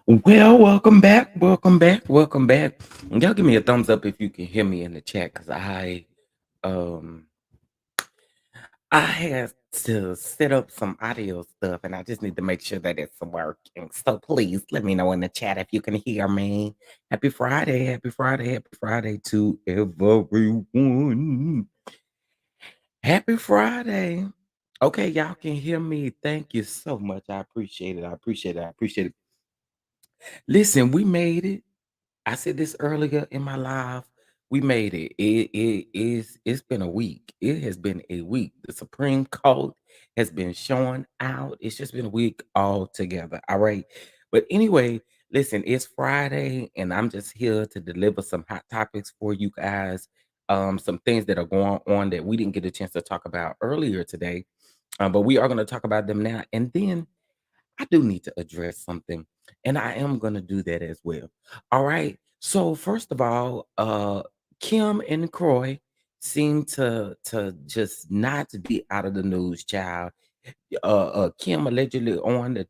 Well, welcome back, welcome back, welcome back. Y'all give me a thumbs up if you can hear me in the chat, cause um I had to set up some audio stuff, and I just need to make sure that it's working. So please let me know in the chat if you can hear me. Happy Friday, happy Friday, happy Friday to everyone. Happy Friday. Okay, y'all can hear me. Thank you so much. I appreciate it. I appreciate it. I appreciate it. Listen, we made it. I said this earlier in my live. We made it. It's been a week. It has been a week. The Supreme Court has been showing out. It's just been a week all together. All right. But anyway, listen, it's Friday, and I'm just here to deliver some hot topics for you guys. Some things that are going on that we didn't get a chance to talk about earlier today. But we are going to talk about them now. And then I do need to address something, and I am gonna do that as well. All right. So first of all, Kim and Croy seem to just not be out of the news, child. Kim allegedly on the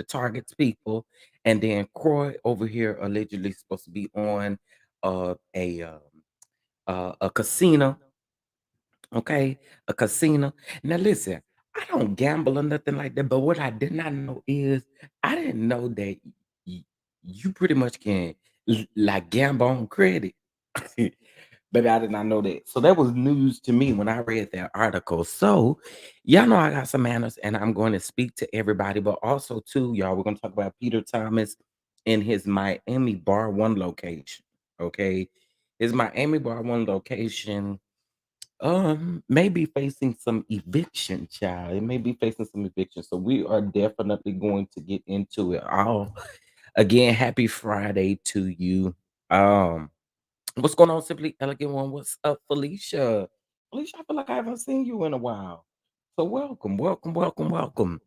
targets people, and then Croy over here allegedly supposed to be on a casino. Okay, a casino. Now listen, I don't gamble or nothing like that, but what I did not know is I didn't know that you pretty much can like gamble on credit. But I did not know that. So that was news to me when I read that article. So y'all know I got some manners and I'm going to speak to everybody, but also too, y'all, we're gonna talk about Peter Thomas in his Miami Bar One location. Okay. His Miami Bar One location may be facing some eviction, child. It may be facing some eviction. So we are definitely going to get into it all. Again, happy Friday to you. Um, what's going on, Simply Elegant One? What's up, Felicia? Felicia, I feel like I haven't seen you in a while. So welcome, welcome, welcome, welcome.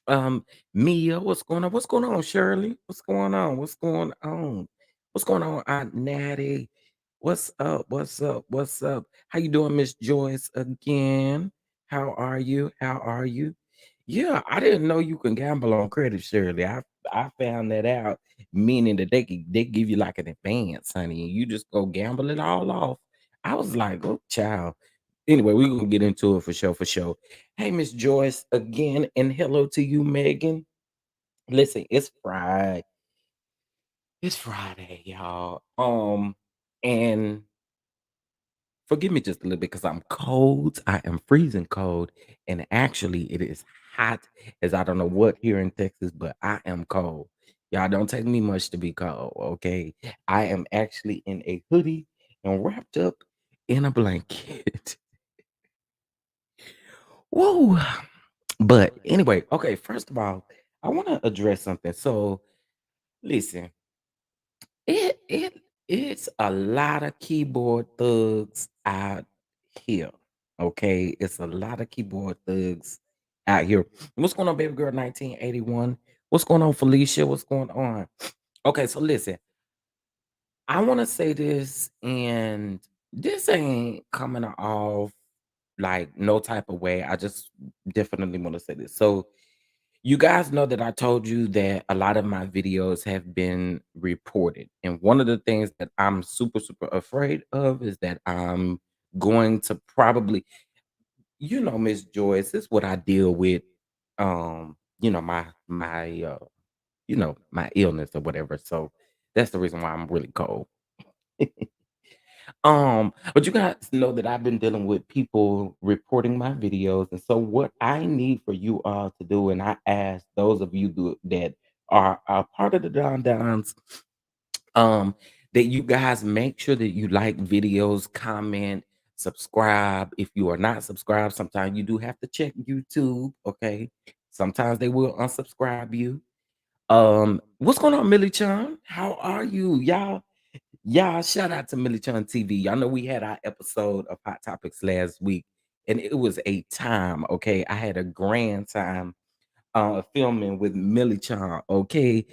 Um, Mia, what's going on? What's going on, Shirley? What's going on? What's going on? What's going on, Aunt Natty? What's up? What's up? What's up? How you doing, Miss Joyce? Again, how are you? How are you? Yeah, I didn't know you can gamble on credit, Shirley. I found that out, meaning that they give you like an advance, honey, and you just go gamble it all off. I was like, oh, child. Anyway, we're gonna get into it for sure, for sure. Hey, Miss Joyce, again, and hello to you, Megan. Listen, it's Friday. It's Friday, y'all. And forgive me just a little bit because I'm cold. I am freezing cold. And actually, it is hot as I don't know what here in Texas, but I am cold. Y'all don't take me much to be cold, okay? I am actually in a hoodie and wrapped up in a blanket. Whoa. But anyway, okay, first of all, I want to address something. So listen, it it's a lot of keyboard thugs out here. Okay, it's a lot of keyboard thugs out here. What's going on, baby girl? 1981. What's going on, Felicia? What's going on? Okay, so listen, I want to say this, and this ain't coming off like no type of way. I just definitely want to say this. So you guys know that I told you that a lot of my videos have been reported. And one of the things that I'm super, super afraid of is that I'm going to probably, Miss Joyce, this is what I deal with, my illness or whatever. So that's the reason why I'm really cold. But you guys know that I've been dealing with people reporting my videos, and so what I need for you all to do, and I ask those of you that are part of the Don Dons, um, that you guys make sure that you like videos, comment, subscribe. If you are not subscribed, sometimes you do have to check YouTube. Okay, sometimes they will unsubscribe you. What's going on, Millie Chan? How are you, y'all? Y'all, shout out to Millie Chun TV. Y'all know we had our episode of Hot Topics last week, and it was a time, okay? I had a grand time filming with Millie Chan, okay?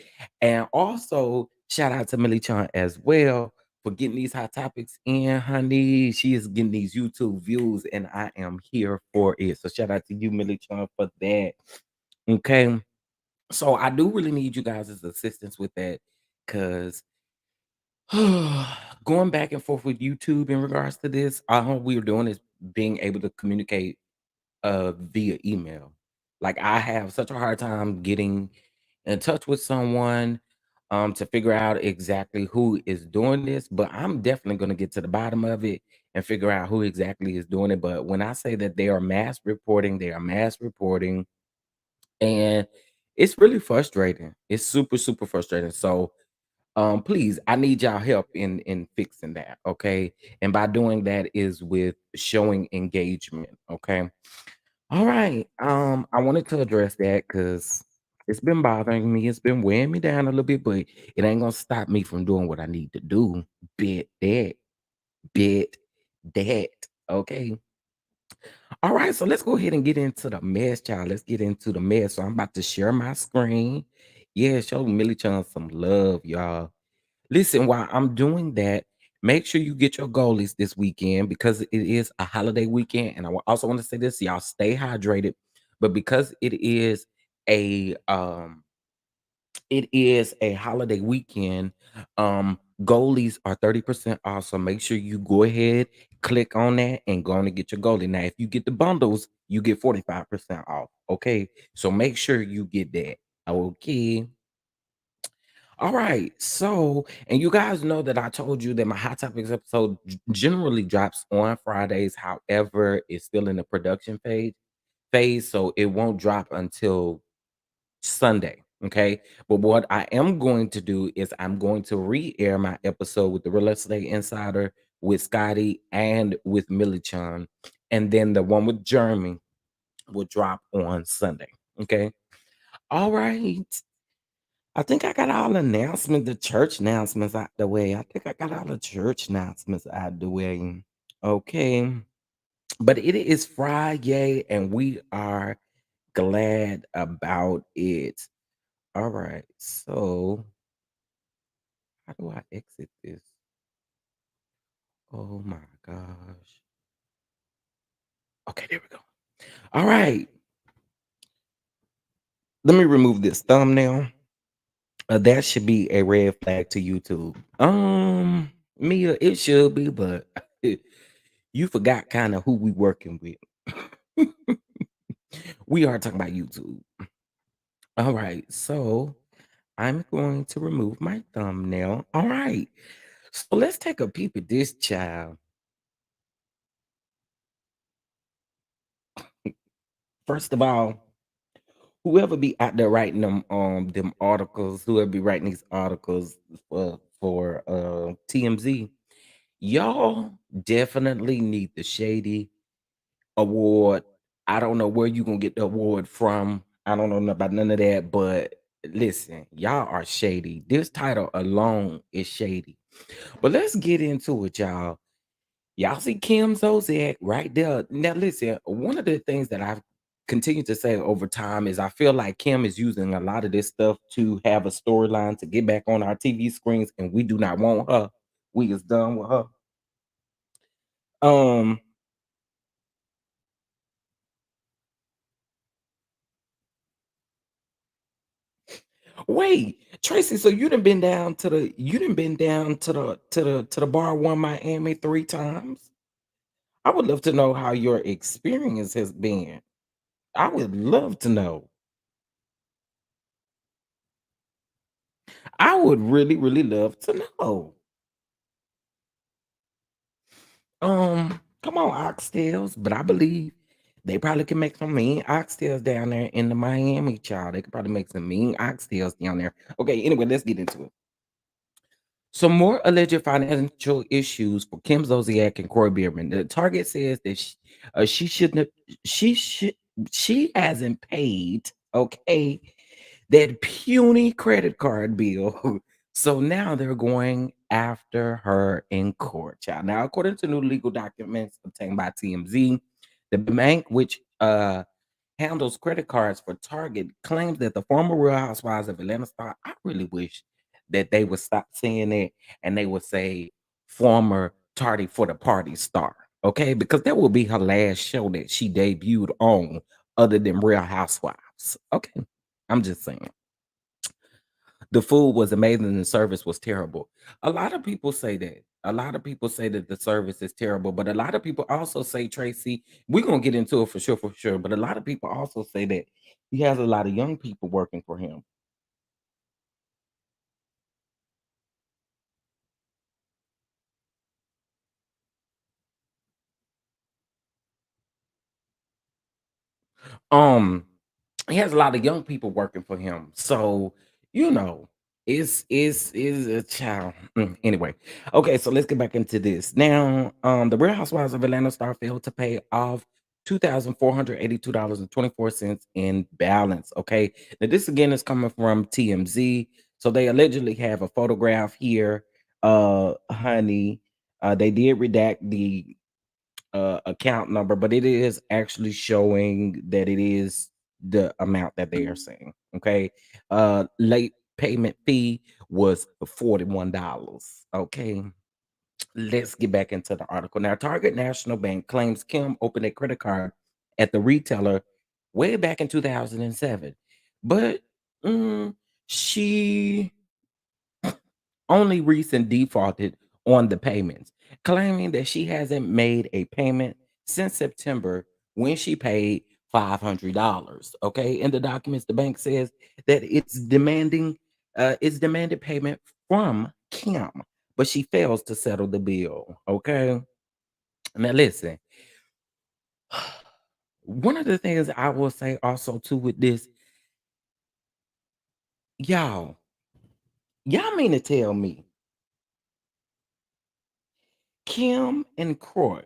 And also, shout out to Millie Chan as well for getting these hot topics in, honey. She is getting these YouTube views, and I am here for it. So shout out to you, Millie Chan, for that. Okay. So I do really need you guys' assistance with that because going back and forth with YouTube in regards to this, all we're doing is being able to communicate via email. Like I have such a hard time getting in touch with someone to figure out exactly who is doing this, but I'm definitely going to get to the bottom of it and figure out who exactly is doing it. But when I say that they are mass reporting, they are mass reporting, and it's really frustrating. It's super super frustrating. So please, I need y'all help in fixing that, okay? And by doing that is with showing engagement, okay? All right. I wanted to address that because it's been bothering me. It's been weighing me down a little bit, but it ain't gonna stop me from doing what I need to do. Bit that, bit that. Okay. All right. So let's go ahead and get into the mess, child. Let's get into the mess. So I'm about to share my screen. Yeah, show Millie Chan some love, y'all. Listen, while I'm doing that, make sure you get your goalies this weekend because it is a holiday weekend. And also want to say this, y'all stay hydrated. But because a um it is a holiday weekend, goalies are 30% off. So make sure you go ahead, click on that, and go on and get your goalie. Now, if you get the bundles, you get 45% off. Okay. So make sure you get that. Okay. All right. So, and you guys know that I told you that my Hot Topics episode generally drops on Fridays. However, it's still in the production phase, so it won't drop until Sunday. Okay. But what I am going to do is I'm going to re-air my episode with the Real Estate Insider, with Scotty, and with Millie Chan. And then the one with Jeremy will drop on Sunday. Okay. All right. I think I got all the church announcements out the way. I think I got all the church announcements out the way. Okay. But it is Friday and we are glad about it. All right. So, how do I exit this? Oh my gosh. Okay, there we go. All right. Let me remove this thumbnail. That should be a red flag to YouTube. Mia, it should be, but you forgot kind of who we working with. We are talking about YouTube. All right, so I'm going to remove my thumbnail. All right, so let's take a peep at this child. First of all, whoever be out there writing them articles, whoever be writing these articles for TMZ, y'all definitely need the shady award. I don't know where you gonna get the award from. I don't know about none of that, but listen, y'all are shady. This title alone is shady. But let's get into it, y'all. Y'all see Kim Zolciak right there. Now, listen, one of the things that I've continued to say over time is I feel like Kim is using a lot of this stuff to have a storyline to get back on our TV screens, and we do not want her. We is done with her. Um, Wait, Tracy, so you done been down to the bar one Miami 3 times? I would love to know how your experience has been. I would love to know. I would really, really love to know. Come on, oxtails, but I believe they probably can make some mean oxtails down there in the Miami, child. They could probably make some mean oxtails down there. Okay, anyway, let's get into it. Some more alleged financial issues for Kim Zolciak and Kroy Bierman. The Target says that she shouldn't have, she hasn't paid, okay, that puny credit card bill. So now they're going after her in court, child. Now, according to new legal documents obtained by TMZ, the bank, which handles credit cards for Target, claims that the former Real Housewives of Atlanta star. I really wish that they would stop saying it and they would say former Tardy for the Party star. Okay, because that will be her last show that she debuted on, other than Real Housewives. Okay, I'm just saying. The food was amazing and the service was terrible. A lot of people say that. A lot of people say that the service is terrible, but a lot of people also say, Tracy, we're gonna get into it for sure. But a lot of people also say that he has a lot of young people working for him. Um, he has a lot of young people working for him. So, you know, is a child. Anyway, okay, so let's get back into this. Now, the Real Housewives of Atlanta star failed to pay off $2,482.24 in balance. Okay. Now this again is coming from TMZ. So they allegedly have a photograph here. Honey. They did redact the account number, but it is actually showing that it is the amount that they are saying. Okay. Late payment fee was $41. Okay. Let's get back into the article. Now, Target National Bank claims Kim opened a credit card at the retailer way back in 2007, but mm, she only recent defaulted on the payments, claiming that she hasn't made a payment since September when she paid $500. Okay, in the documents, the bank says that it's demanded payment from Kim, but she fails to settle the bill. Okay, now listen. One of the things I will say also too with this, y'all, y'all mean to tell me Kim and Croy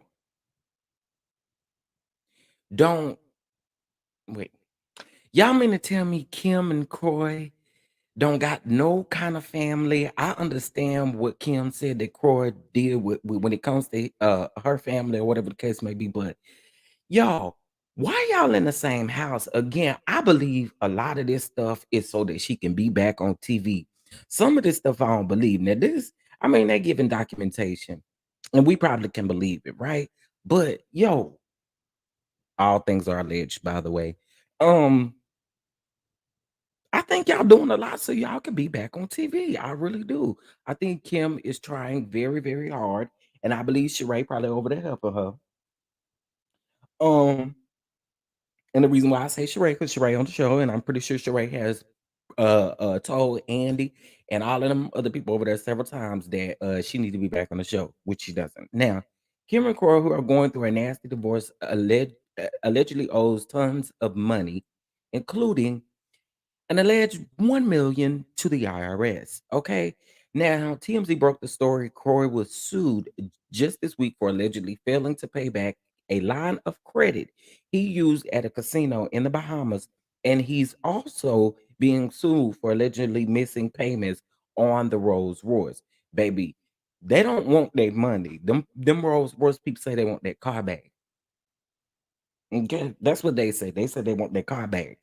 don't wait? Y'all mean to tell me Kim and Croy don't got no kind of family? I understand what Kim said that Croy did with when it comes to her family or whatever the case may be, but y'all, why y'all in the same house? Again, I believe a lot of this stuff is so that she can be back on TV. Some of this stuff I don't believe. Now, this, I mean, they're giving documentation, and we probably can believe it, right? But yo, all things are alleged, by the way. Um, I think y'all doing a lot so y'all can be back on TV. I really do. I think Kim is trying very, very hard, and I believe Sheree probably over there helping her. Um, and the reason why I say Sheree, because Sheree on the show, and I'm pretty sure Sheree has told Andy and all of them other people over there several times that she needs to be back on the show, which she doesn't. Now, Kim and Croy, who are going through a nasty divorce, allegedly owes tons of money, including an alleged 1 million to the IRS. Okay. Now, TMZ broke the story. Kroy was sued just this week for allegedly failing to pay back a line of credit he used at a casino in the Bahamas. And he's also being sued for allegedly missing payments on the Rolls Royce. Baby, they don't want their money. Them Rolls Royce people say they want that car back. Okay, that's what they say. They said they want their car back.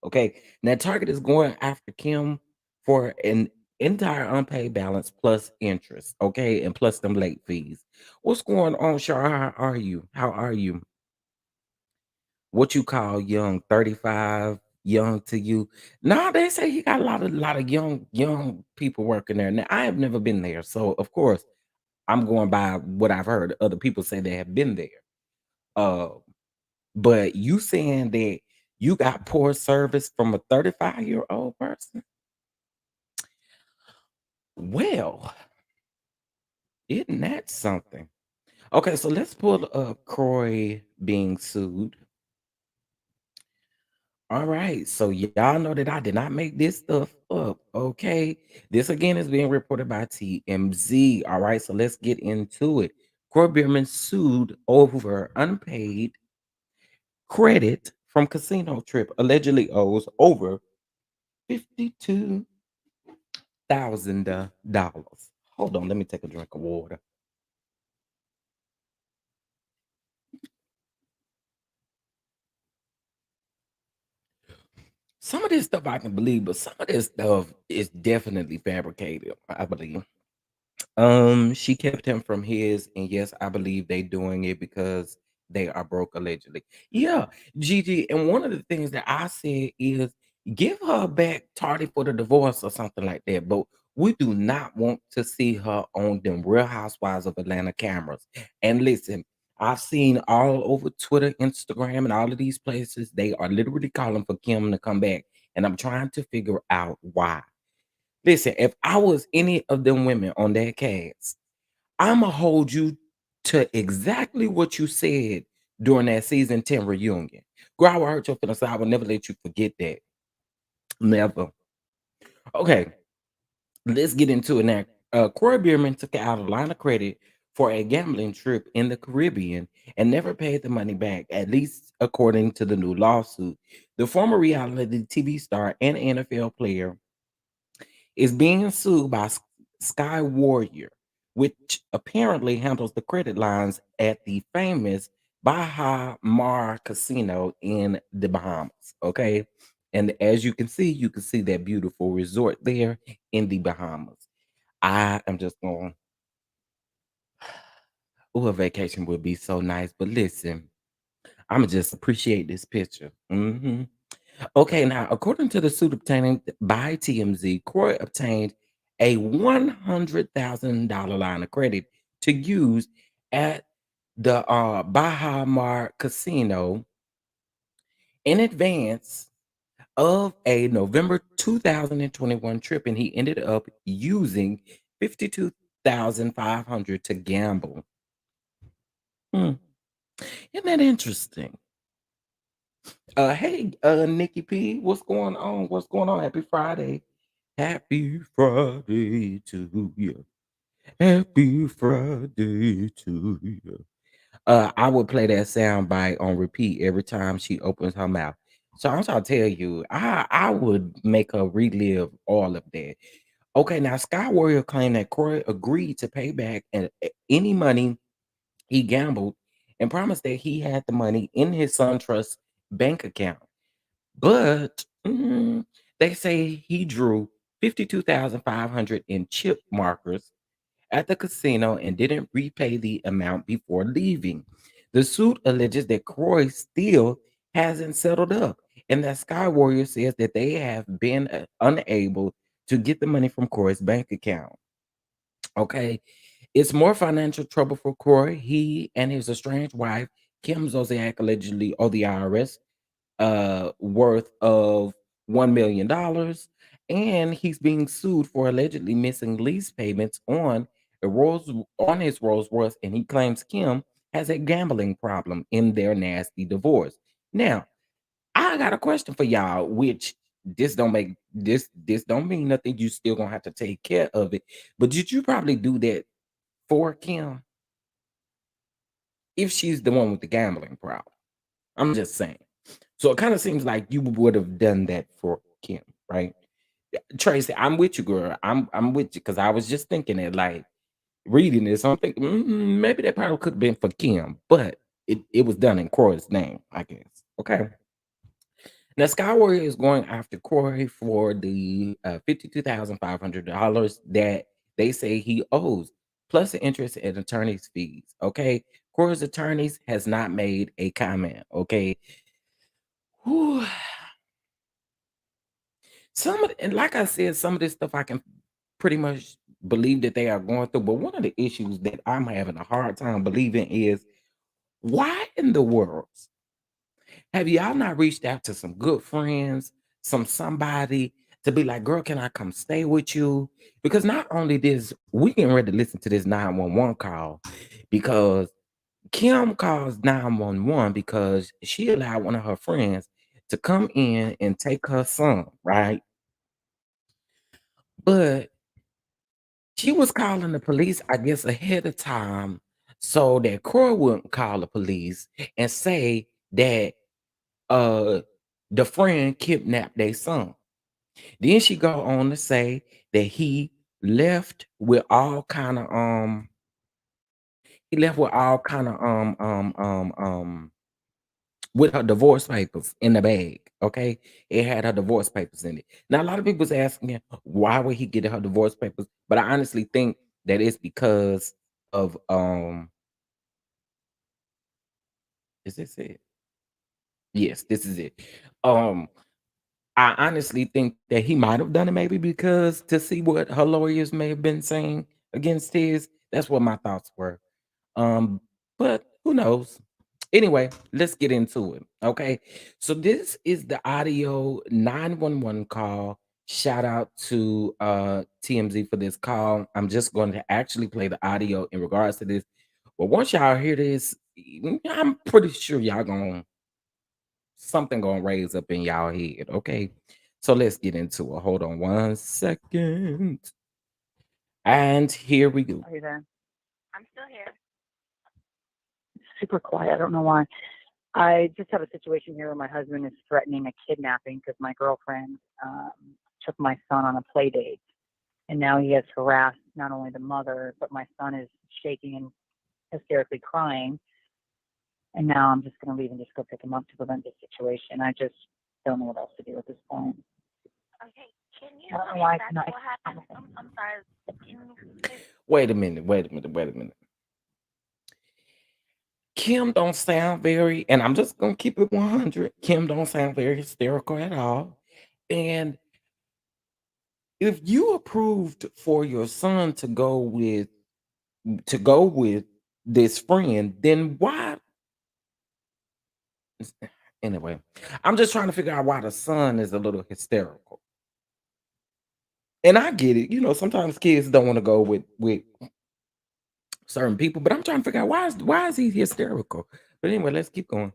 Okay, now Target is going after Kim for an entire unpaid balance plus interest. Okay, and plus them late fees. What's going on, Shar? How are you? How are you? What you call young? 35, young to you? No, they say he got a lot of young people working there. Now I have never been there, so of course I'm going by what I've heard. Other people say they have been there. Uh, But you saying that you got poor service from a 35-year-old person? Well, isn't that something? Okay, so let's pull up Croy being sued. All right, so y'all know that I did not make this stuff up. Okay, this again is being reported by TMZ. All right, so let's get into it. Croy Bierman sued over unpaid credit from casino trip, allegedly owes over 52,000 dollars. Hold on, let me take a drink of water. Some of this stuff I can believe, but some of this stuff is definitely fabricated, I believe. She kept him from his, and yes, I believe they doing it because they are broke allegedly. Yeah, Gigi. And one of the things that I said is, Give her back tardy for the divorce or something like that. But we do not want to see her on them Real Housewives of Atlanta cameras. And listen, I've seen all over Twitter, Instagram, and all of these places, they are literally calling for Kim to come back. And I'm trying to figure out why. Listen, if I was any of them women on that cast, I'ma hold you to exactly what you said during that season 10 reunion. Girl, I will hurt your feelings. So I will never let you forget that. Never. Okay, let's get into it now. Corey Bierman took out a line of credit for a gambling trip in the Caribbean and never paid the money back, at least according to the new lawsuit. The former reality TV star and NFL player is being sued by Sky Warrior, which apparently handles the credit lines at the famous Baja Mar Casino in the Bahamas. Okay. And as you can see that beautiful resort there in the Bahamas. I am just going, oh, a vacation would be so nice. But listen, I'm just appreciate this picture. Okay, now according to the suit obtained by TMZ, Kroy obtained a $100,000 line of credit to use at the Baja Mar Casino in advance of a November 2021 trip, and he ended up using 52,500 to gamble. Hmm, isn't that interesting? Hey, Nikki P, what's going on? What's going on? Happy Friday. Happy Friday to you. Happy Friday to you. I would play that sound bite on repeat every time she opens her mouth. So I'm trying to tell you, I would make her relive all of that. Okay, now Sky Warrior claimed that Corey agreed to pay back any money he gambled and promised that he had the money in his son trust bank account. But, they say he drew 52,500 in chip markers at the casino and didn't repay the amount before leaving. The suit alleges that Croy still hasn't settled up, and that Sky Warrior says that they have been unable to get the money from Croy's bank account. Okay, it's more financial trouble for Croy. He and his estranged wife, Kim Zodiac, allegedly owe the IRS worth of $1 million, and he's being sued for allegedly missing lease payments on his Rolls Royce, and he claims Kim has a gambling problem in their nasty divorce. Now, I got a question for y'all, which this don't mean nothing. You still gonna have to take care of it. But did you probably do that for Kim if she's the one with the gambling problem? I'm just saying. So it kind of seems like you would have done that for Kim, right? Tracy, I'm with you, girl. I'm with you because I was just thinking it, like reading this. I'm thinking maybe that probably could have been for Kim, but it was done in Croy's name, I guess. Okay. Now Sky Warrior is going after Corey for the $52,500 that they say he owes, plus the interest and attorney's fees. Okay. Corey's attorneys has not made a comment. Okay. Whew. And like I said, some of this stuff I can pretty much believe that they are going through. But one of the issues that I'm having a hard time believing is why in the world have y'all not reached out to some good friends, somebody to be like, girl, can I come stay with you? Because not only this, we getting ready to listen to this 911 call because Kim calls 911 because she allowed one of her friends to come in and take her son, right? But she was calling the police, I guess, ahead of time so that Croy wouldn't call the police and say that uh the friend kidnapped their son. Then she go on to say that left with all kind of he left with all kind of with her divorce papers in the bag. Okay, it had her divorce papers in it. Now a lot of people's asking why would he get her divorce papers, but I honestly think that it's because of is this it? Yes, this is it. Um I honestly think that he might have done it maybe because to see what her lawyers may have been saying against his. That's what my thoughts were. Um, but who knows? Anyway, let's get into it. Okay. So this is the audio 911 call. Shout out to TMZ for this call. I'm just going to actually play the audio in regards to this. But once y'all hear this, I'm pretty sure y'all gonna something gonna raise up in y'all head. Okay. So let's get into it. Hold on 1 second. And here we go. Are you there? I'm still here. Super quiet. I don't know why. I just have a situation here where my husband is threatening a kidnapping because my girlfriend took my son on a play date. And now he has harassed not only the mother, but my son is shaking and hysterically crying. And now I'm just going to leave and just go pick him up to prevent this situation. I just don't know what else to do at this point. Okay. Can you tell me exactly what happened? I'm sorry. Wait a minute. Wait a minute. Wait a minute. Kim don't sound very, and I'm just gonna keep it 100. Kim don't sound very hysterical at all. And if you approved for your son to go with this friend, then why? Anyway, I'm just trying to figure out why the son is a little hysterical. And I get it, sometimes kids don't want to go with certain people, but I'm trying to figure out why is he hysterical. But anyway, let's keep going.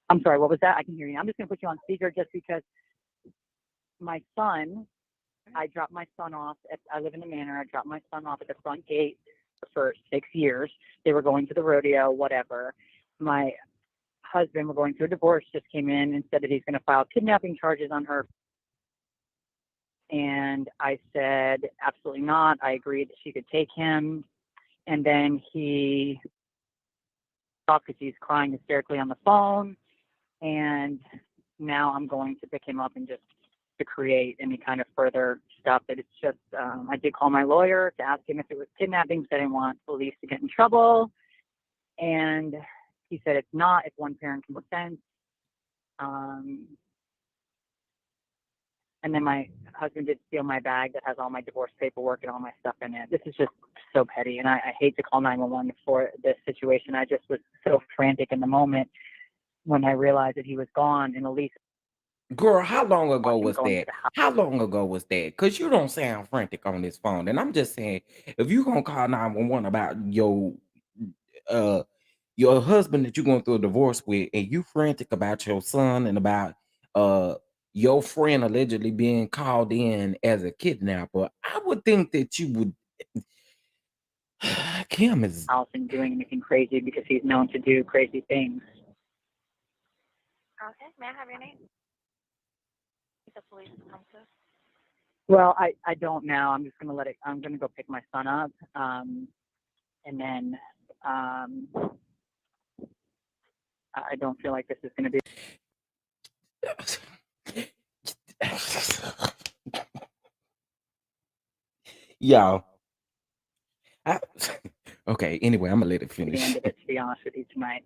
I'm sorry, what was that? I can hear you. I'm just going to put you on speaker just because my son, I dropped my son off. I live in the manor. I dropped my son off at the front gate for 6 years. They were going to the rodeo, whatever. My husband, we're going through a divorce, just came in and said that he's going to file kidnapping charges on her. And I said, absolutely not. I agreed that she could take him. And then he talked because he's crying hysterically on the phone. And now I'm going to pick him up and just to create any kind of further stuff. That it's just, I did call my lawyer to ask him if it was kidnapping because I didn't want police to get in trouble. And he said it's not if one parent consents. And then my husband did steal my bag that has all my divorce paperwork and all my stuff in it. This is just so petty. And I hate to call 911 for this situation. I just was so frantic in the moment when I realized that he was gone. And Elise, Girl, how long ago was that? How long ago was that? Because you don't sound frantic on this phone. And I'm just saying, if you gonna call 911 about uh your husband that you're going through a divorce with, and you frantic about your son and about uh your friend allegedly being called in as a kidnapper, I would think that you would. Kim is house and doing anything crazy because he's known to do crazy things. Okay, may I have your name? The police come to. Well, I don't now. I'm just gonna let it. I'm gonna go pick my son up, and then I don't feel like this is gonna be. Y'all. Okay. Anyway, I'm gonna let it The finish. end of it, to be honest with you tonight.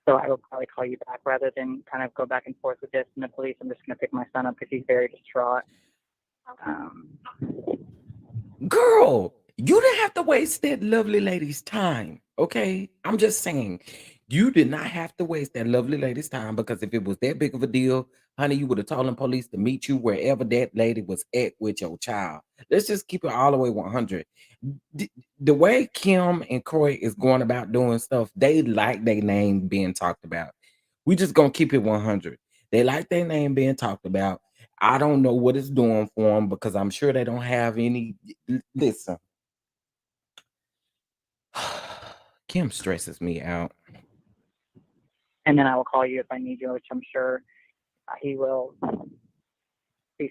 So I will probably call you back rather than kind of go back and forth with this and the police. I'm just gonna pick my son up because he's very distraught. Girl, you didn't have to waste that lovely lady's time. Okay. I'm just saying, you did not have to waste that lovely lady's time, because if it was that big of a deal, honey, you would have told the police to meet you wherever that lady was at with your child. Let's just keep it all the way 100. The way Kim and Croy is going about doing stuff, they like their name being talked about. We just gonna keep it 100. They like their name being talked about. I don't know what it's doing for them, because I'm sure they don't have any. Listen, Kim stresses me out. And then I will call you if I need you, which I'm sure he will.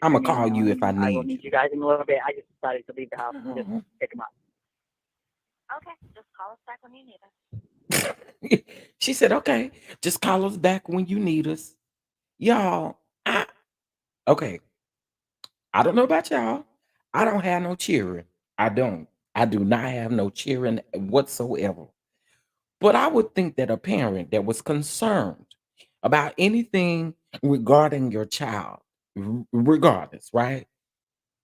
I'm gonna call you if I I will need need you guys in a little bit. I just decided to leave the house and just you. pick him up. Okay, just call us back when you need us. She said, okay, just call us back when you need us. Y'all, okay. I don't know about y'all. I don't have no cheering. I don't. I do not have no cheering whatsoever. But I would think that a parent that was concerned about anything regarding your child, regardless, right?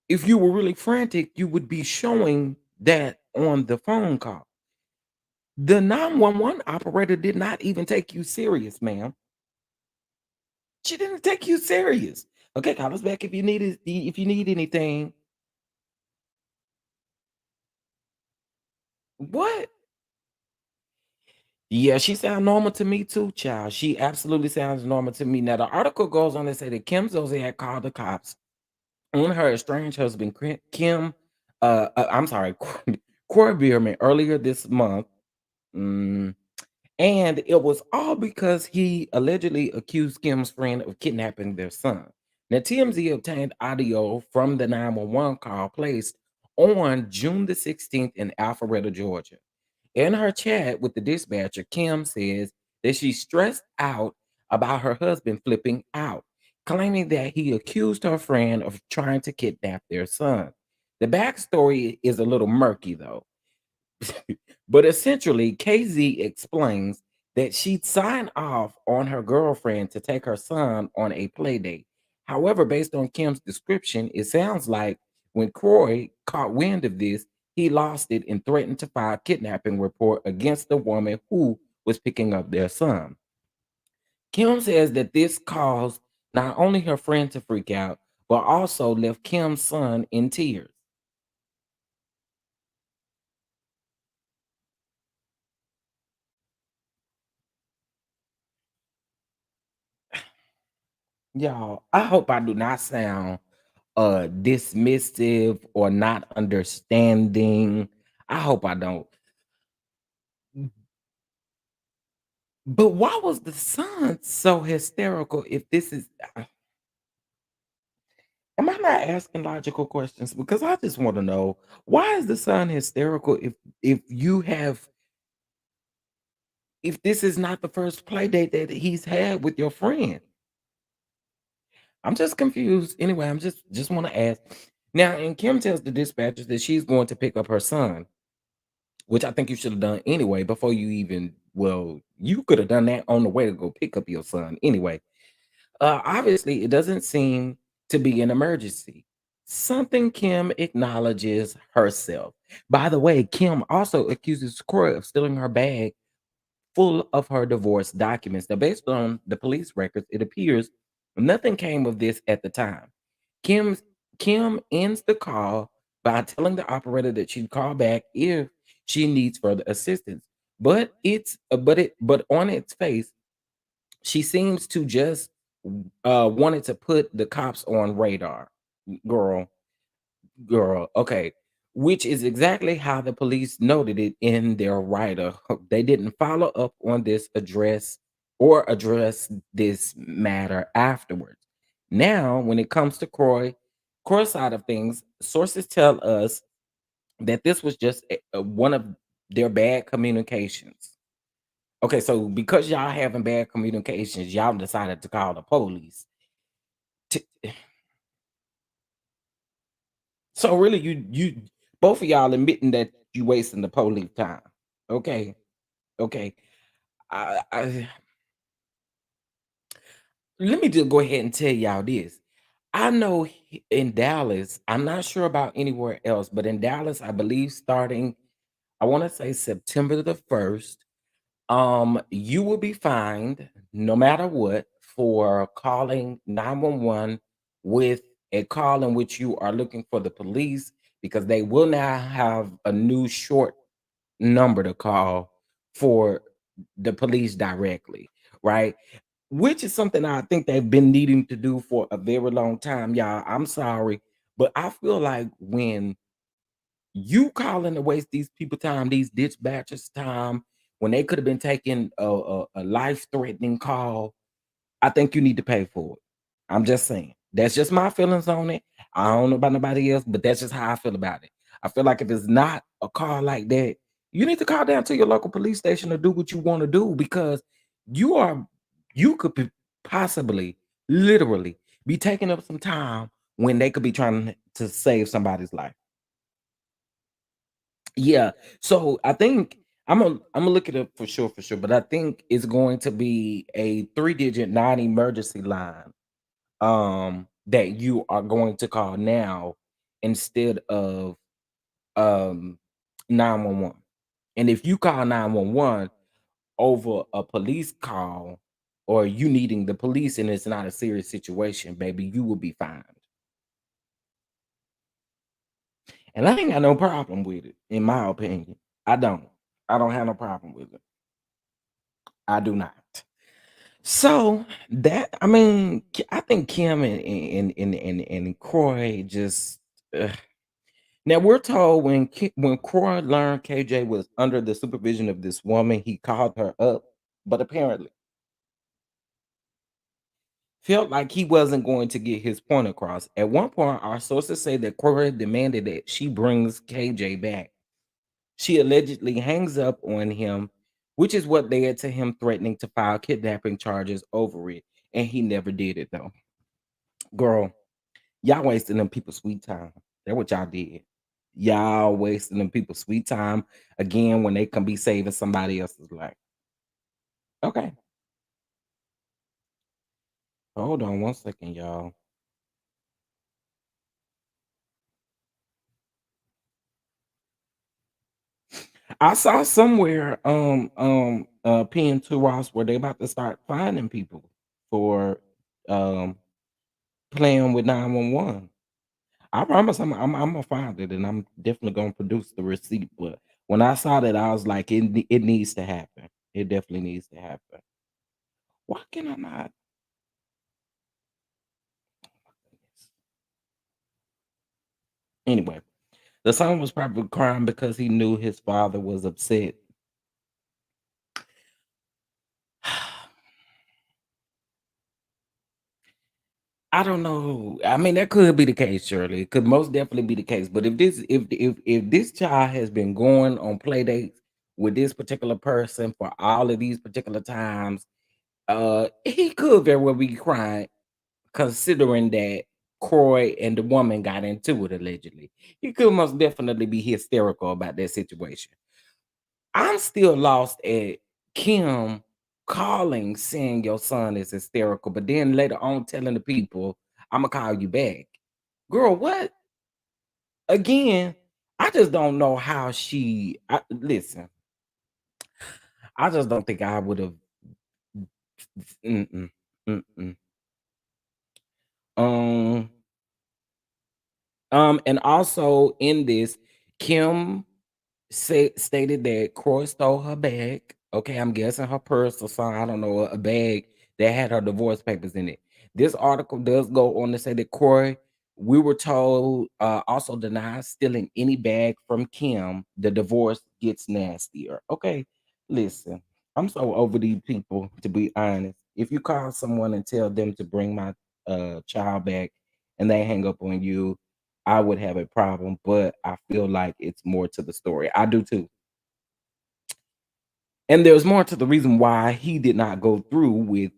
If you were really frantic, you would be showing that on the phone call. The 911 operator did not even take you serious, ma'am. She didn't take you serious. Okay, call us back if you need anything. What? Yeah, she sounds normal to me too, child. She absolutely sounds normal to me. Now the article goes on to say that Kim Zolciak had called the cops on her estranged husband, Kim. I'm sorry, Kroy Bierman earlier this month. Mm, and it was all because he allegedly accused Kim's friend of kidnapping their son. Now, TMZ obtained audio from the 911 call placed on June the 16th in Alpharetta, Georgia. In her chat with the dispatcher, Kim says that she's stressed out about her husband flipping out, claiming that he accused her friend of trying to kidnap their son. The backstory is a little murky, though. But essentially, KZ explains that she'd signed off on her girlfriend to take her son on a play date. However, based on Kim's description, it sounds like when Kroy caught wind of this, he lost it and threatened to file a kidnapping report against the woman who was picking up their son. Kim says that this caused not only her friend to freak out, but also left Kim's son in tears. Y'all, I hope I do not sound dismissive or not understanding. I hope I don't. But why was the son so hysterical if this is am I not asking logical questions? Because I just want to know why is the son hysterical if you have if this is not the first play date that he's had with your friend? I'm just confused. Anyway, I'm just want to ask. Now, and Kim tells the dispatchers that she's going to pick up her son, which I think you should have done anyway before you even well, you could have done that on the way to go pick up your son anyway. Obviously, it doesn't seem to be an emergency. Something Kim acknowledges herself. By the way, Kim also accuses Kroy of stealing her bag full of her divorce documents. Now, based on the police records, it appears nothing came of this at the time. Kim's Kim ends the call by telling the operator that she'd call back if she needs further assistance. But on its face, she seems to just wanted to put the cops on radar. Girl, girl, okay. Which is exactly how the police noted it in their writer. They didn't follow up on this address this matter afterwards. Now, when it comes to Croy side of things, sources tell us that this was just one of their bad communications. Okay, so because y'all having bad communications, y'all decided to call the police. T- So really, you both of y'all admitting that you wasting the police time. Okay, okay. I let me just go ahead and tell y'all this. I know in Dallas, I'm not sure about anywhere else, but in Dallas, I believe starting, I want to say September the 1st, you will be fined no matter what for calling 911 with a call in which you are looking for the police because they will now have a new short number to call for the police directly, right? Which is something I think they've been needing to do for a very long time, y'all. I'm sorry, but I feel like when you calling to waste these people time, these dispatchers time, when they could have been taking a life-threatening call, I think you need to pay for it. I'm just saying. That's just my feelings on it. I don't know about nobody else, but that's just how I feel about it. I feel like if it's not a call like that, you need to call down to your local police station to do what you want to do because you are you could possibly literally be taking up some time when they could be trying to save somebody's life. Yeah. So I think I'm gonna look it up for sure. But I think it's going to be a 3-digit non-emergency line that you are going to call now instead of um 911. And if you call 911 over a police call or you needing the police and it's not a serious situation, baby, you will be fine. And I ain't got no problem with it, in my opinion. I don't. I don't have no problem with it. I do not. So that I mean, I think Kim and Croy just now we're told when Croy learned KJ was under the supervision of this woman, he called her up, but apparently felt like he wasn't going to get his point across. At one point, our sources say that Croy demanded that she brings KJ back. She allegedly hangs up on him, which is what led to him threatening to file kidnapping charges over it. And he never did it though. Girl, y'all wasting them people's sweet time. That's what y'all did. Y'all wasting them people's sweet time again when they can be saving somebody else's life. Okay. Hold on one second, y'all. I saw somewhere pinned to Ross where they about to start finding people for um playing with 911. I promise I'm gonna find it and I'm definitely gonna produce the receipt. But when I saw that, I was like, it needs to happen. It definitely needs to happen. Why can I not? Anyway, the son was probably crying because he knew his father was upset. I don't know. I mean, that could be the case, Shirley. It could most definitely be the case. But if this child has been going on play dates with this particular person for all of these particular times, he could very well be crying, considering that Croy and the woman got into it allegedly. He could most definitely be hysterical about that situation. I'm still lost at Kim calling saying your son is hysterical, but then later on telling the people, I'm gonna call you back. Girl, what? Again, I just don't know how listen. I just don't think I would have. Mm-mm, mm-mm. Um, and also in this, Kim stated that Kroy stole her bag. Okay, I'm guessing her purse or something. I don't know, a bag that had her divorce papers in it. This article does go on to say that Kroy, we were told, also denies stealing any bag from Kim. The divorce gets nastier. Okay, listen, I'm so over these people, to be honest. If you call someone and tell them to bring my child back and they hang up on you, I would have a problem, but I feel like it's more to the story. I do too. And there's more to the reason why he did not go through with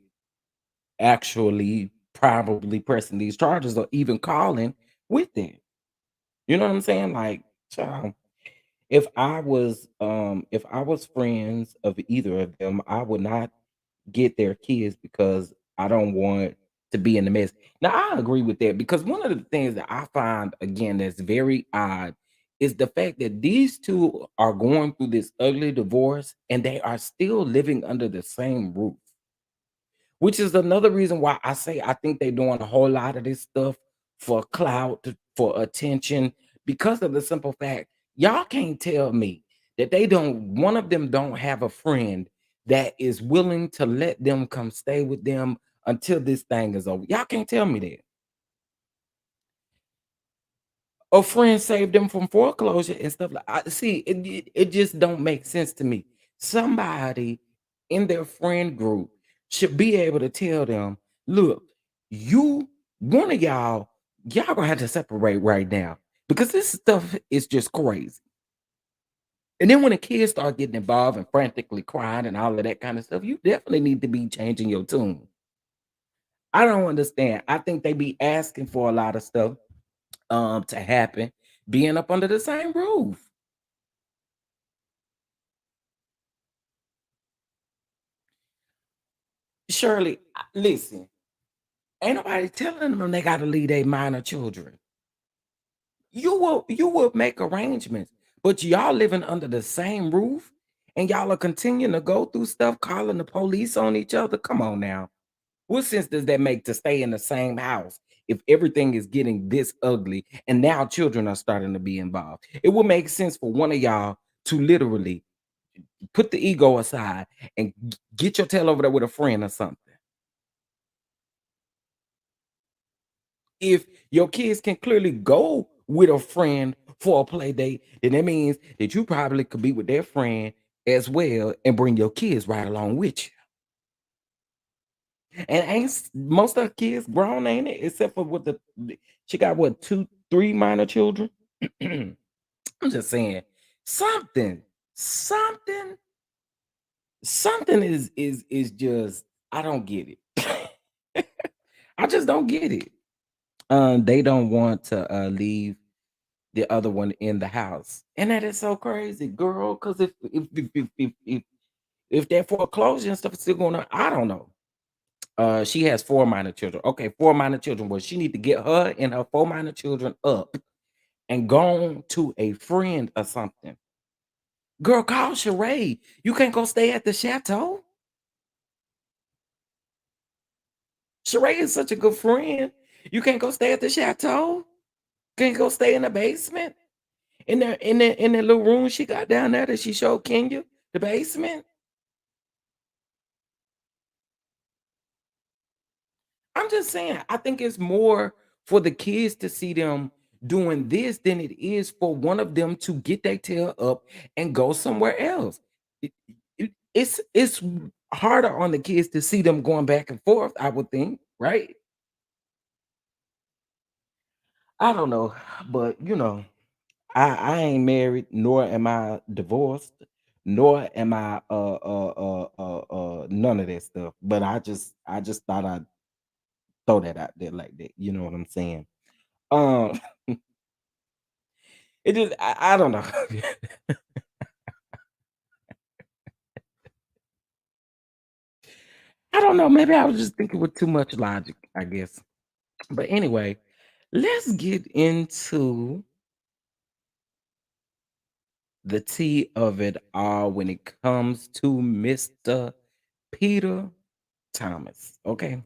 actually probably pressing these charges or even calling with it. You know what I'm saying? Like, child, if I was friends of either of them, I would not get their kids because I don't want to be in the mess. Now, I agree with that because one of the things that I find again that's very odd is the fact that these two are going through this ugly divorce and they are still living under the same roof, which is another reason why I say I think they're doing a whole lot of this stuff for clout, for attention, because of the simple fact y'all can't tell me that they don't, one of them don't have a friend that is willing to let them come stay with them until this thing is over. Y'all can't tell me that. A friend saved them from foreclosure and stuff like I see it just don't make sense to me. Somebody in their friend group should be able to tell them, look, you one of y'all gonna have to separate right now because this stuff is just crazy. And then when the kids start getting involved and frantically crying and all of that kind of stuff, you definitely need to be changing your tune. I don't understand. I think they be asking for a lot of stuff to happen, being up under the same roof. Shirley, listen, ain't nobody telling them they got to leave their minor children. You will make arrangements, but y'all living under the same roof, and y'all are continuing to go through stuff, calling the police on each other. Come on now. What sense does that make to stay in the same house if everything is getting this ugly and now children are starting to be involved? It would make sense for one of y'all to literally put the ego aside and get your tail over there with a friend or something. If your kids can clearly go with a friend for a play date, then that means that you probably could be with their friend as well and bring your kids right along with you. And most of the kids grown, ain't it? Except for she got what, two, three minor children. I'm just saying, something, something, something is just I don't get it. I just don't get it. They don't want to leave the other one in the house, and that is so crazy, girl. Because if that foreclosure and stuff is still going on, I don't know. She has four minor children. Okay, four minor children. Well, she need to get her and her four minor children up and gone to a friend or something. Girl, call Sheree. You can't go stay at the chateau. Sheree is such a good friend. You can't go stay at the chateau. Can't go stay in the basement. In that little room she got down there that she showed Kenya, the basement. I'm just saying, I think it's more for the kids to see them doing this than it is for one of them to get their tail up and go somewhere else. It- it's harder on the kids to see them going back and forth, I would think, right? I don't know, but I ain't married, nor am I divorced, nor am I none of that stuff. But I just thought I'd throw that out there like that. You know what I'm saying? Um, it just I don't know. I don't know. Maybe I was just thinking with too much logic, I guess. But anyway, let's get into the tea of it all when it comes to Mr. Peter Thomas. Okay.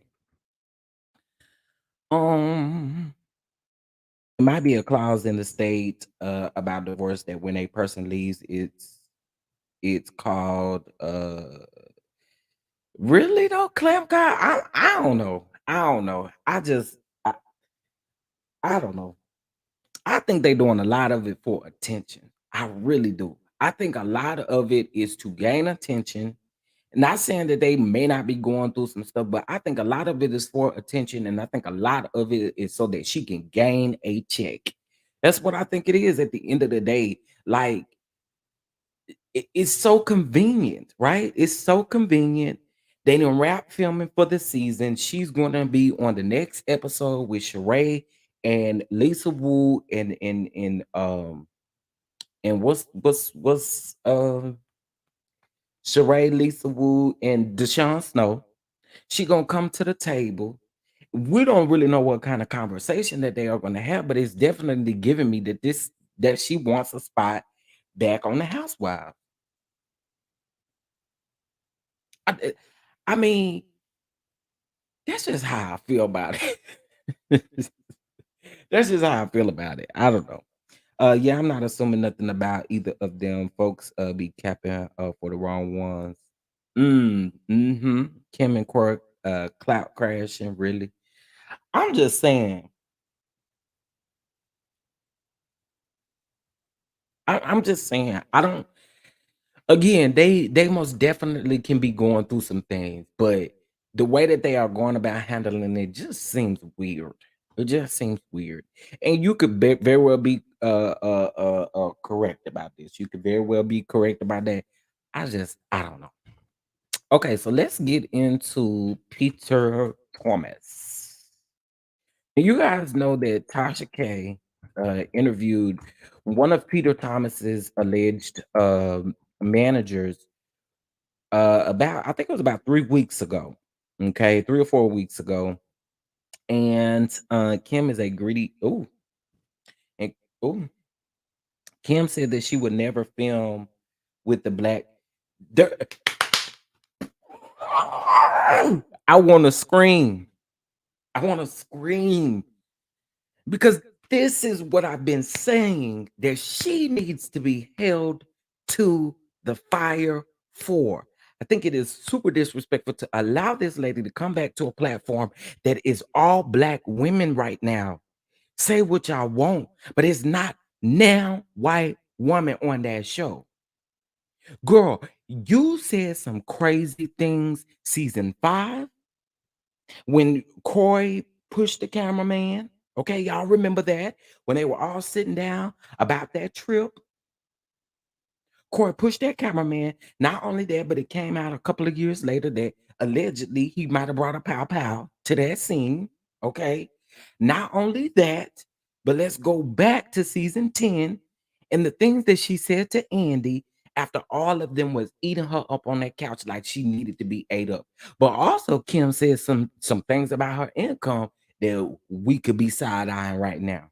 Um, it might be a clause in the state about divorce that when a person leaves, it's called really though, clamp guy. I don't know. I don't know. I don't know. I think they're doing a lot of it for attention. I really do. I think a lot of it is to gain attention. Not saying that they may not be going through some stuff, but I think a lot of it is for attention, and I think a lot of it is so that she can gain a check. That's what I think it is at the end of the day. Like it's so convenient, right? It's so convenient. They done wrap filming for the season. She's gonna be on the next episode with Sheree and Lisa Wu and what's Sheree, Lisa Wu, and Deshaun Snow. She gonna come to the table. We don't really know what kind of conversation that they are gonna have, but it's definitely giving me that she wants a spot back on the Housewives. I, I mean, that's just how I feel about it. That's just how I feel about it. I don't know. Yeah, I'm not assuming nothing about either of them folks be capping for the wrong ones. Mm-hmm. Kim and Croy clout crashing, really. I'm just saying, I'm just saying, I don't again, they most definitely can be going through some things, but the way that they are going about handling it just seems weird. It just seems weird, and you could very well be correct about this. You could very well be correct about that. I don't know. Okay, so let's get into Peter Thomas. You guys know that Tasha K interviewed one of Peter Thomas's alleged managers about I think it was about 3 weeks ago. Okay, 3 or 4 weeks ago. And Kim is a greedy. And oh, Kim said that she would never film with the black. There- I want to scream. I want to scream because this is what I've been saying that she needs to be held to the fire for. I think it is super disrespectful to allow this lady to come back to a platform that is all black women right now. Say what y'all want, but it's not now white woman on that show. Girl, you said some crazy things season 5 when Kroy pushed the cameraman. Okay, y'all remember that when they were all sitting down about that trip. Kroy pushed that cameraman. Not only that, but it came out a couple of years later that allegedly he might have brought a pow pow to that scene. Okay. Not only that, but let's go back to season 10 and the things that she said to Andy after all of them was eating her up on that couch like she needed to be ate up. But also Kim said some things about her income that we could be side-eyeing right now,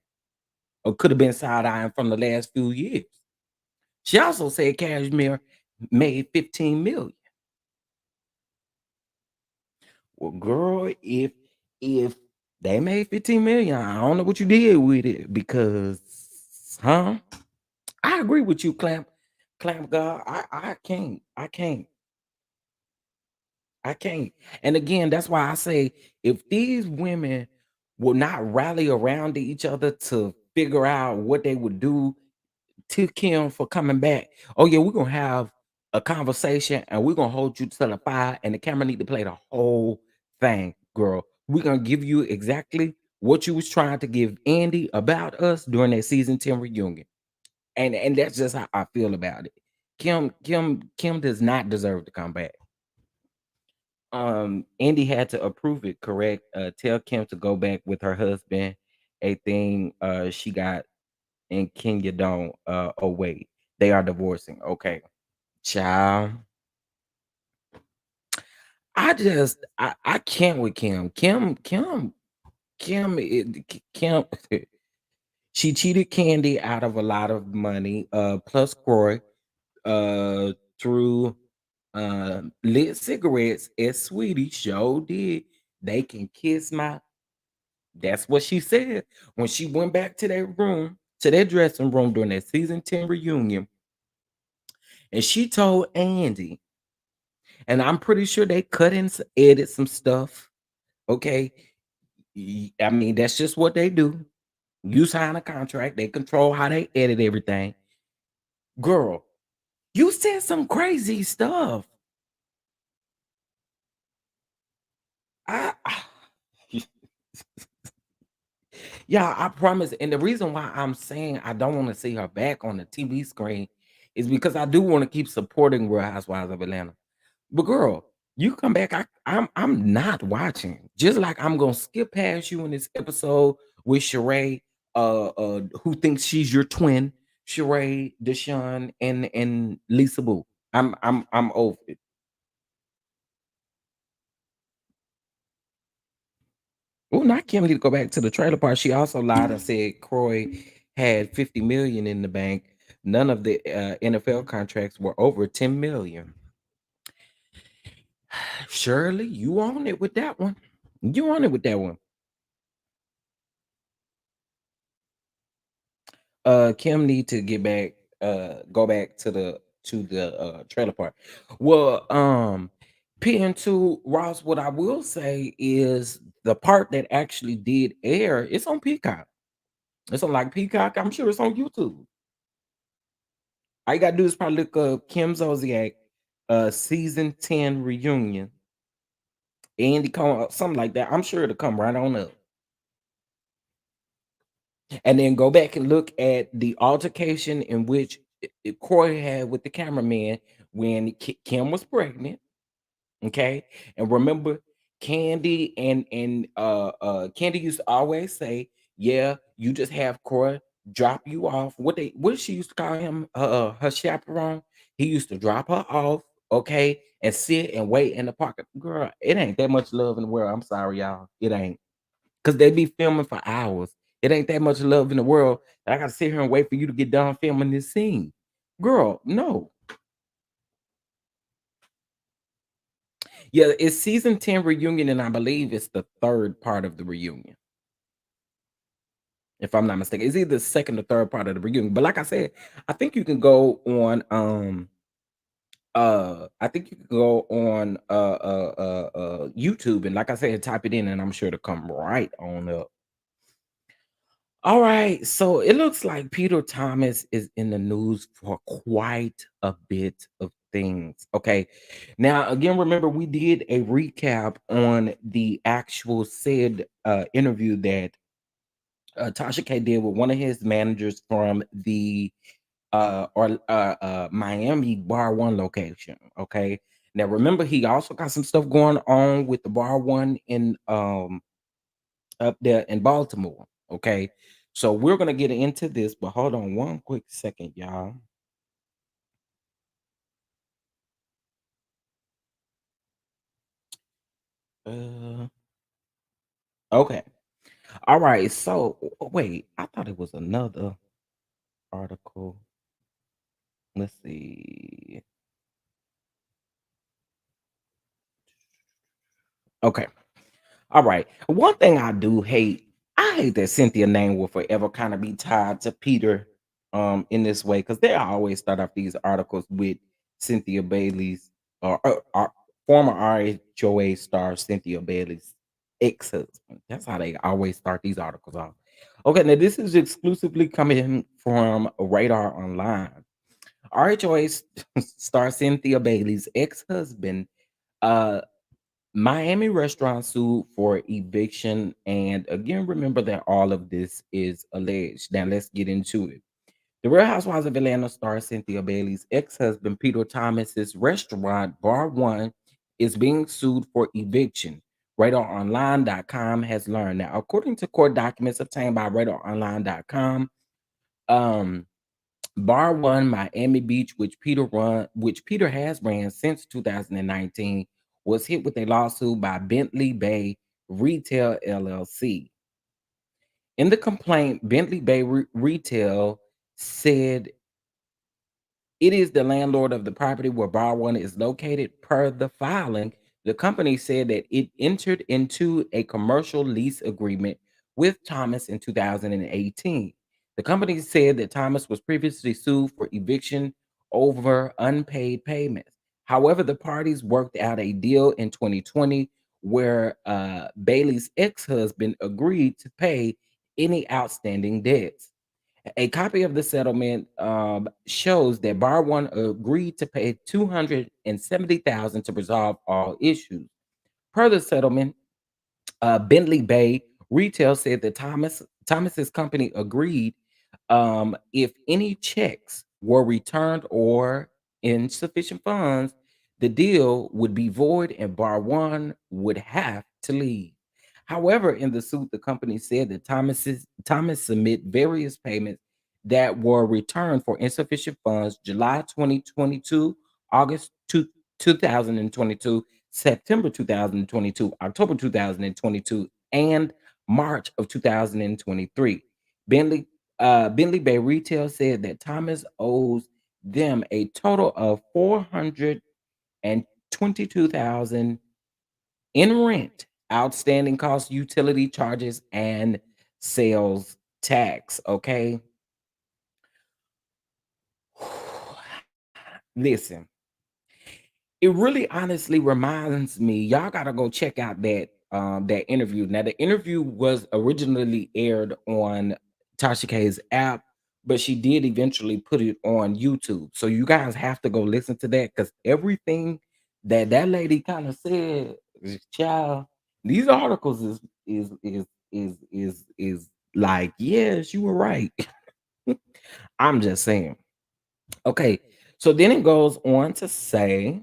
or could have been side-eyeing from the last few years. She also said Cashmere made 15 million. Well, girl, if they made 15 million, I don't know what you did with it because, huh? I agree with you, Clamp God. I can't. And again, that's why I say if these women will not rally around each other to figure out what they would do to Kim for coming back. Oh yeah, we're gonna have a conversation and we're gonna hold you to the fire, and the camera need to play the whole thing, girl. We're gonna give you exactly what you was trying to give Andy about us during that season 10 reunion. And that's just how I feel about it. Kim does not deserve to come back. Andy had to approve it, correct? Tell Kim to go back with her husband, a thing she got and Kenya don't. Oh wait, they are divorcing. Okay, child. I can't with Kim. Kim. She cheated Candy out of a lot of money. Plus Croy. Through lit cigarettes as Sweetie show did. They can kiss my. That's what she said when she went back to their room, to their dressing room during that season 10 reunion. And she told Andy, and I'm pretty sure they cut and edit some stuff. Okay. I mean, that's just what they do. You sign a contract, they control how they edit everything. Girl, you said some crazy stuff. I yeah, I promise. And the reason why I'm saying I don't want to see her back on the TV screen is because I do want to keep supporting Real Housewives of Atlanta. But girl, you come back. I'm not watching. Just like I'm gonna skip past you in this episode with Sheree, who thinks she's your twin, Sheree, Deshaun, and Lisa Boo. I'm over it. Oh, not Kim need to go back to the trailer park. She also lied and said Croy had 50 million in the bank. None of the NFL contracts were over 10 million. Shirley, you on it with that one. You on it with that one. Kim need to get back, go back to the trailer park. Well, PN2 Ross, what I will say is the part that actually did air, it's on Peacock. It's on like Peacock. I'm sure it's on YouTube. All you gotta do is probably look up Kim Zolciak, season 10 reunion. Andy come something like that. I'm sure it'll come right on up. And then go back and look at the altercation in which Croy had with the cameraman when Kim was pregnant. Okay. And remember, Candy and Candy used to always say, yeah, you just have Croy drop you off. What she used to call him, her chaperone. He used to drop her off okay, and sit and wait in the park. Girl, it ain't that much love in the world. I'm sorry, y'all. It ain't. Because they be filming for hours. It ain't that much love in the world that I gotta sit here and wait for you to get done filming this scene. Girl, no. Yeah, it's season 10 reunion, and I believe it's the third part of the reunion, if I'm not mistaken. It's either the second or third part of the reunion. But like I said, I think you can go on I think you can go on YouTube, and like I said, type it in and I'm sure to come right on up. All right, so it looks like Peter Thomas is in the news for quite a bit of things. Okay, now again, remember we did a recap on the actual said interview that Tasha K did with one of his managers from the Miami Bar One location. Okay, now remember he also got some stuff going on with the Bar One in up there in Baltimore. Okay. So we're gonna get into this, but hold on one quick second, y'all. Uh okay. All right. So wait, I thought it was another article. Let's see. Okay. All right. One thing I hate that Cynthia name will forever kind of be tied to Peter in this way because they always start off these articles with Cynthia Bailey's or former RHOA star Cynthia Bailey's ex-husband. That's how they always start these articles off. Okay, now this is exclusively coming from Radar Online. RHOA star Cynthia Bailey's ex-husband uh Miami restaurant sued for eviction. And again, remember that all of this is alleged. Now let's get into it. The Real Housewives of Atlanta star Cynthia Bailey's ex-husband Peter Thomas's restaurant Bar One is being sued for eviction. RadarOnline.com has learned. Now, according to court documents obtained by RadarOnline.com, um, Bar One Miami Beach, which Peter has ran since 2019, was hit with a lawsuit by Bentley Bay Retail LLC. In the complaint, Bentley Bay Retail said it is the landlord of the property where Bar One is located. Per the filing, the company said that it entered into a commercial lease agreement with Thomas in 2018. The company said that Thomas was previously sued for eviction over unpaid payments. However, the parties worked out a deal in 2020 where Bailey's ex husband agreed to pay any outstanding debts. A copy of the settlement shows that Bar One agreed to pay 270,000 to resolve all issues. Per the settlement, Bentley Bay Retail said that Thomas's company agreed if any checks were returned or insufficient funds, the deal would be void and Bar One would have to leave. However, in the suit, the company said that Thomas submit various payments that were returned for insufficient funds July 2022, August 2022, September 2022, October 2022, and March of 2023. Bentley Bay Retail said that Thomas owes them a total of 422,000 in rent, outstanding costs, utility charges, and sales tax. Okay. Listen, it really honestly reminds me, y'all gotta go check out that interview. Now, the interview was originally aired on Tasha K's app, but she did eventually put it on YouTube. So you guys have to go listen to that because everything that lady kind of said, child, these articles is like, yes, you were right. I'm just saying. Okay, so then it goes on to say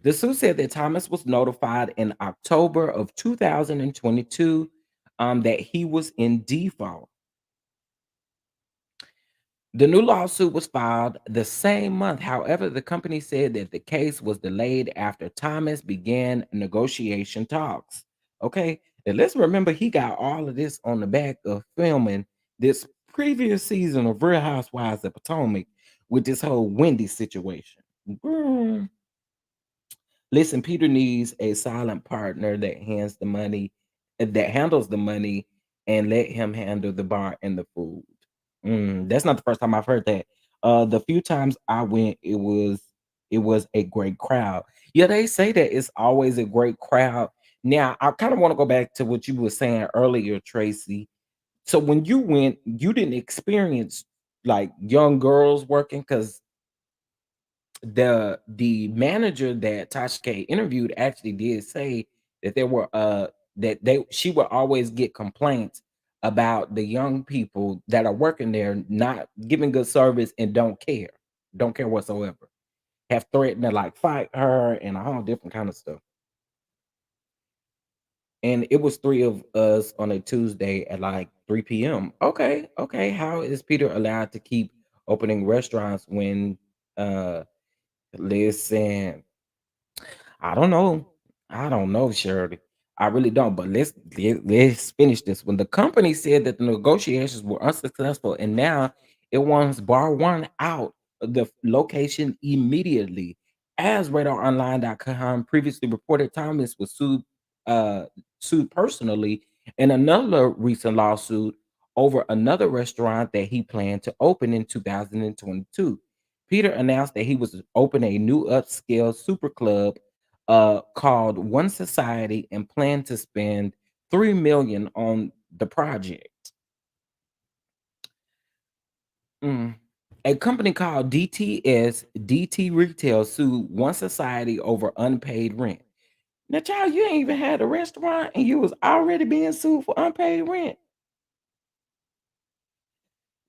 the suit said that Thomas was notified in October of 2022 that he was in default. The new lawsuit was filed the same month. However, the company said that the case was delayed after Thomas began negotiation talks. Okay. And let's remember he got all of this on the back of filming this previous season of Real Housewives of Potomac with this whole Wendy situation. Girl, listen, Peter needs a silent partner that hands the money, that handles the money, and let him handle the bar and the food. That's not the first time I've heard that. The few times I went, it was a great crowd. Yeah, they say that it's always a great crowd. Now, I kind of want to go back to what you were saying earlier, Tracy. So when you went, you didn't experience like young girls working because the manager that Tasha K interviewed actually did say that there were that they she would always get complaints about the young people that are working there not giving good service and don't care whatsoever, have threatened to like fight her and a whole different kind of stuff. And it was three of us on a Tuesday at like 3 p.m. Okay, okay, how is Peter allowed to keep opening restaurants when listen, I don't know. I don't know, Shirley. I really don't. But let's finish this. When the company said that the negotiations were unsuccessful, and now it wants Bar One out of the location immediately, as RadarOnline.com previously reported, Thomas was uh, sued personally in another recent lawsuit over another restaurant that he planned to open in 2022. Peter announced that he was opening a new upscale super club called One Society and planned to spend 3 million on the project. Mm. A company called DT Retail sued One Society over unpaid rent. Now, child, you ain't even had a restaurant and you was already being sued for unpaid rent.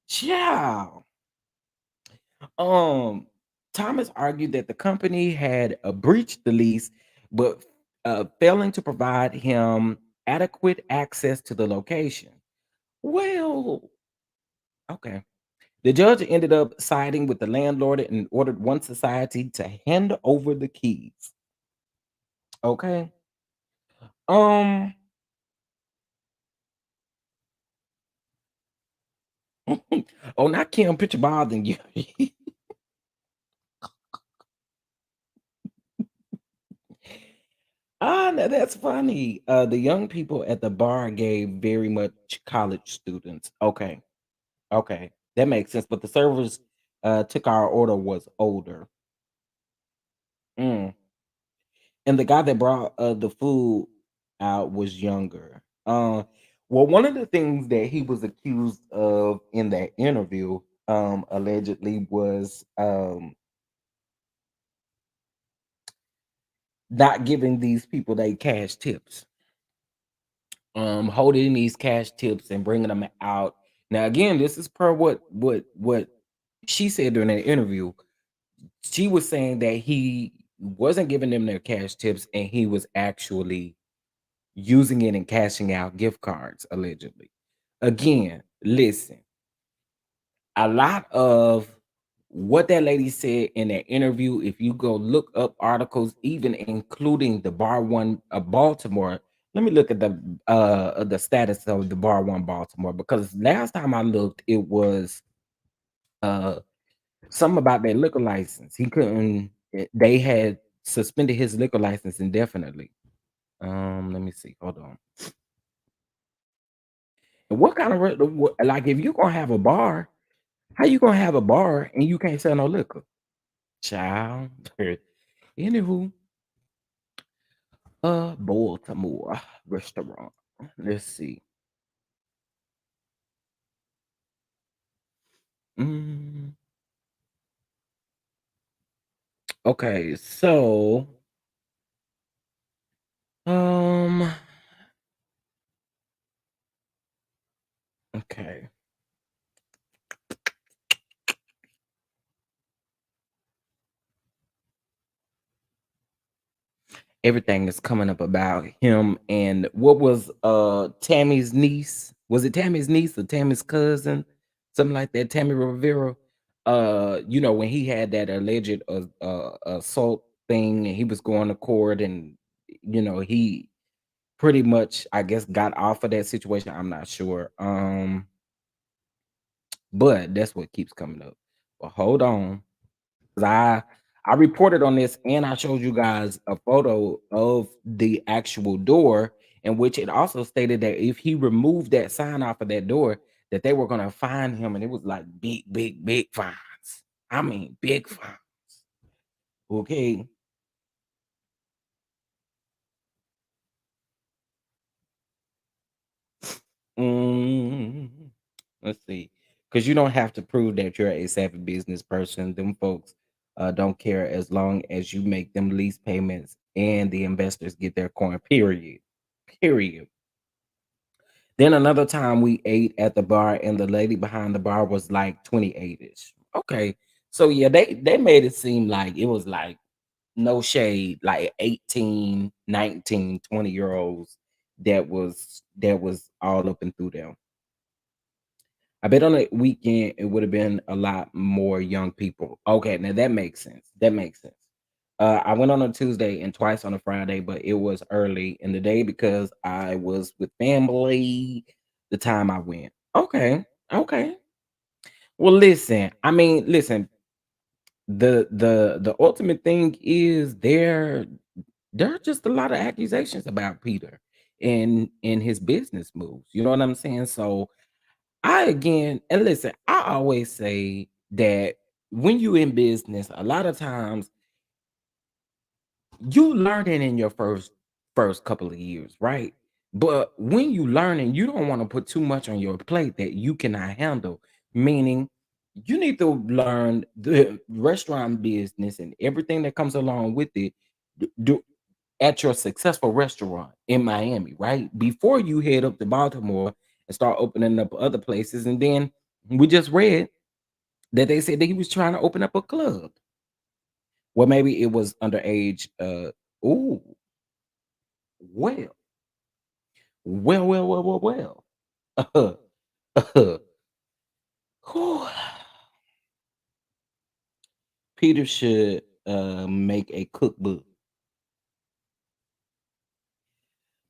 Child. Um, Thomas argued that the company had breached the lease, but failing to provide him adequate access to the location. Well, okay. The judge ended up siding with the landlord and ordered One Society to hand over the keys. Okay. Um. Oh, not Kim. Picture bothering you. No, that's funny. The young people at the bar gave very much college students. Okay. Okay, that makes sense, but the servers, took our order was older. Mm, and the guy that brought, the food out was younger. Well, one of the things that he was accused of in that interview, allegedly was, not giving these people they cash tips, holding these cash tips and bringing them out. Now, again, this is per what she said during that interview. She was saying that he wasn't giving them their cash tips and he was actually using it and cashing out gift cards, allegedly. Again, listen, a lot of what that lady said in that interview, if you go look up articles, even including the Bar One of Baltimore, let me look at the status of the Bar One Baltimore because last time I looked, it was uh something about their liquor license. He couldn't. They had suspended his liquor license indefinitely. Let me see. Hold on. And what kind of like if you gonna have a bar, how you gonna have a bar and you can't sell no liquor, child? Anywho, Baltimore restaurant. Let's see. Mm, okay, so um, okay. Everything is coming up about him and what was Tammy's niece? Was it Tammy's niece or Tammy's cousin? something like that. Tammy Rivera, when he had that alleged assault thing, and he was going to court, and he pretty much, I guess, got off of that situation. I'm not sure. But that's what keeps coming up. But hold on. 'Cause I reported on this, and I showed you guys a photo of the actual door, in which it also stated that if he removed that sign off of that door, that they were gonna fine him, and it was like big, big, big fines. I mean, big fines. Okay. Mm, let's see. Because you don't have to prove that you're a savvy business person. Them folks don't care as long as you make them lease payments and the investors get their coin. Period. Period. Then another time we ate at the bar and the lady behind the bar was like 28-ish. Okay. So yeah, they made it seem like it was like no shade, like 18, 19, 20 year olds that was all up and through them. I bet on the weekend it would have been a lot more young people. Okay, now that makes sense. That makes sense. I went on a Tuesday and twice on a Friday, but it was early in the day because I was with family the time I went. Okay, okay. Well, listen. I mean, listen. The ultimate thing is there are just a lot of accusations about Peter and his business moves. You know what I'm saying? So I again, and listen, I always say that when you in business, a lot of times you learning in your first couple of years, right? But when you learning, you don't want to put too much on your plate that you cannot handle. Meaning, you need to learn the restaurant business and everything that comes along with it. Do at your successful restaurant in Miami, right? Before you head up to Baltimore and start opening up other places, and then we just read that they said that he was trying to open up a club. Well, maybe it was underage. Ooh, well, well. Whew. Peter should make a cookbook.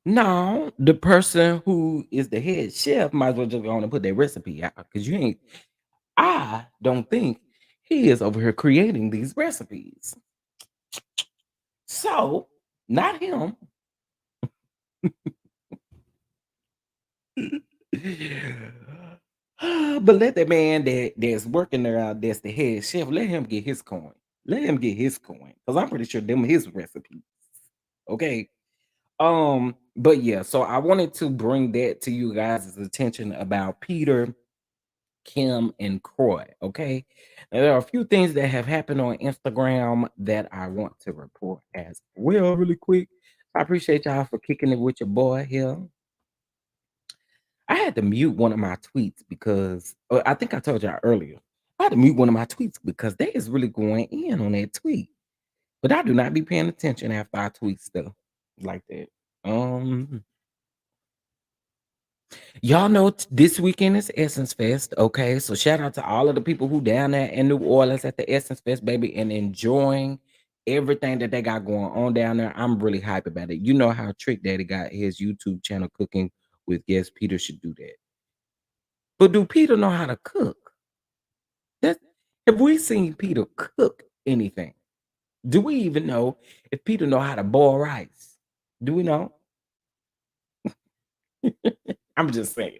No, the person who is the head chef might as well just go on and put their recipe out because you ain't. I don't think he is over here creating these recipes. So, not him. But let the man that's working there out, that's the head chef, let him get his coin. Let him get his coin. Because I'm pretty sure them his recipes. Okay. But yeah, so I wanted to bring that to you guys' attention about Peter, Kim, and Croy. Okay. Now, there are a few things that have happened on Instagram that I want to report as well, really quick. I appreciate y'all for kicking it with your boy here. I had to mute one of my tweets because I think I told y'all earlier. I had to mute one of my tweets because they is really going in on that tweet. But I do not be paying attention after I tweet stuff like that. Um, y'all know this weekend is Essence Fest. Okay, so shout out to all of the people who down there in New Orleans at the Essence Fest, baby, and enjoying everything that they got going on down there. I'm really hype about it. You know how Trick Daddy got his YouTube channel cooking with guests. Peter should do that. But do Peter know how to cook? That have we seen Peter cook anything? Do we even know if Peter know how to boil rice? Do we know? I'm just saying.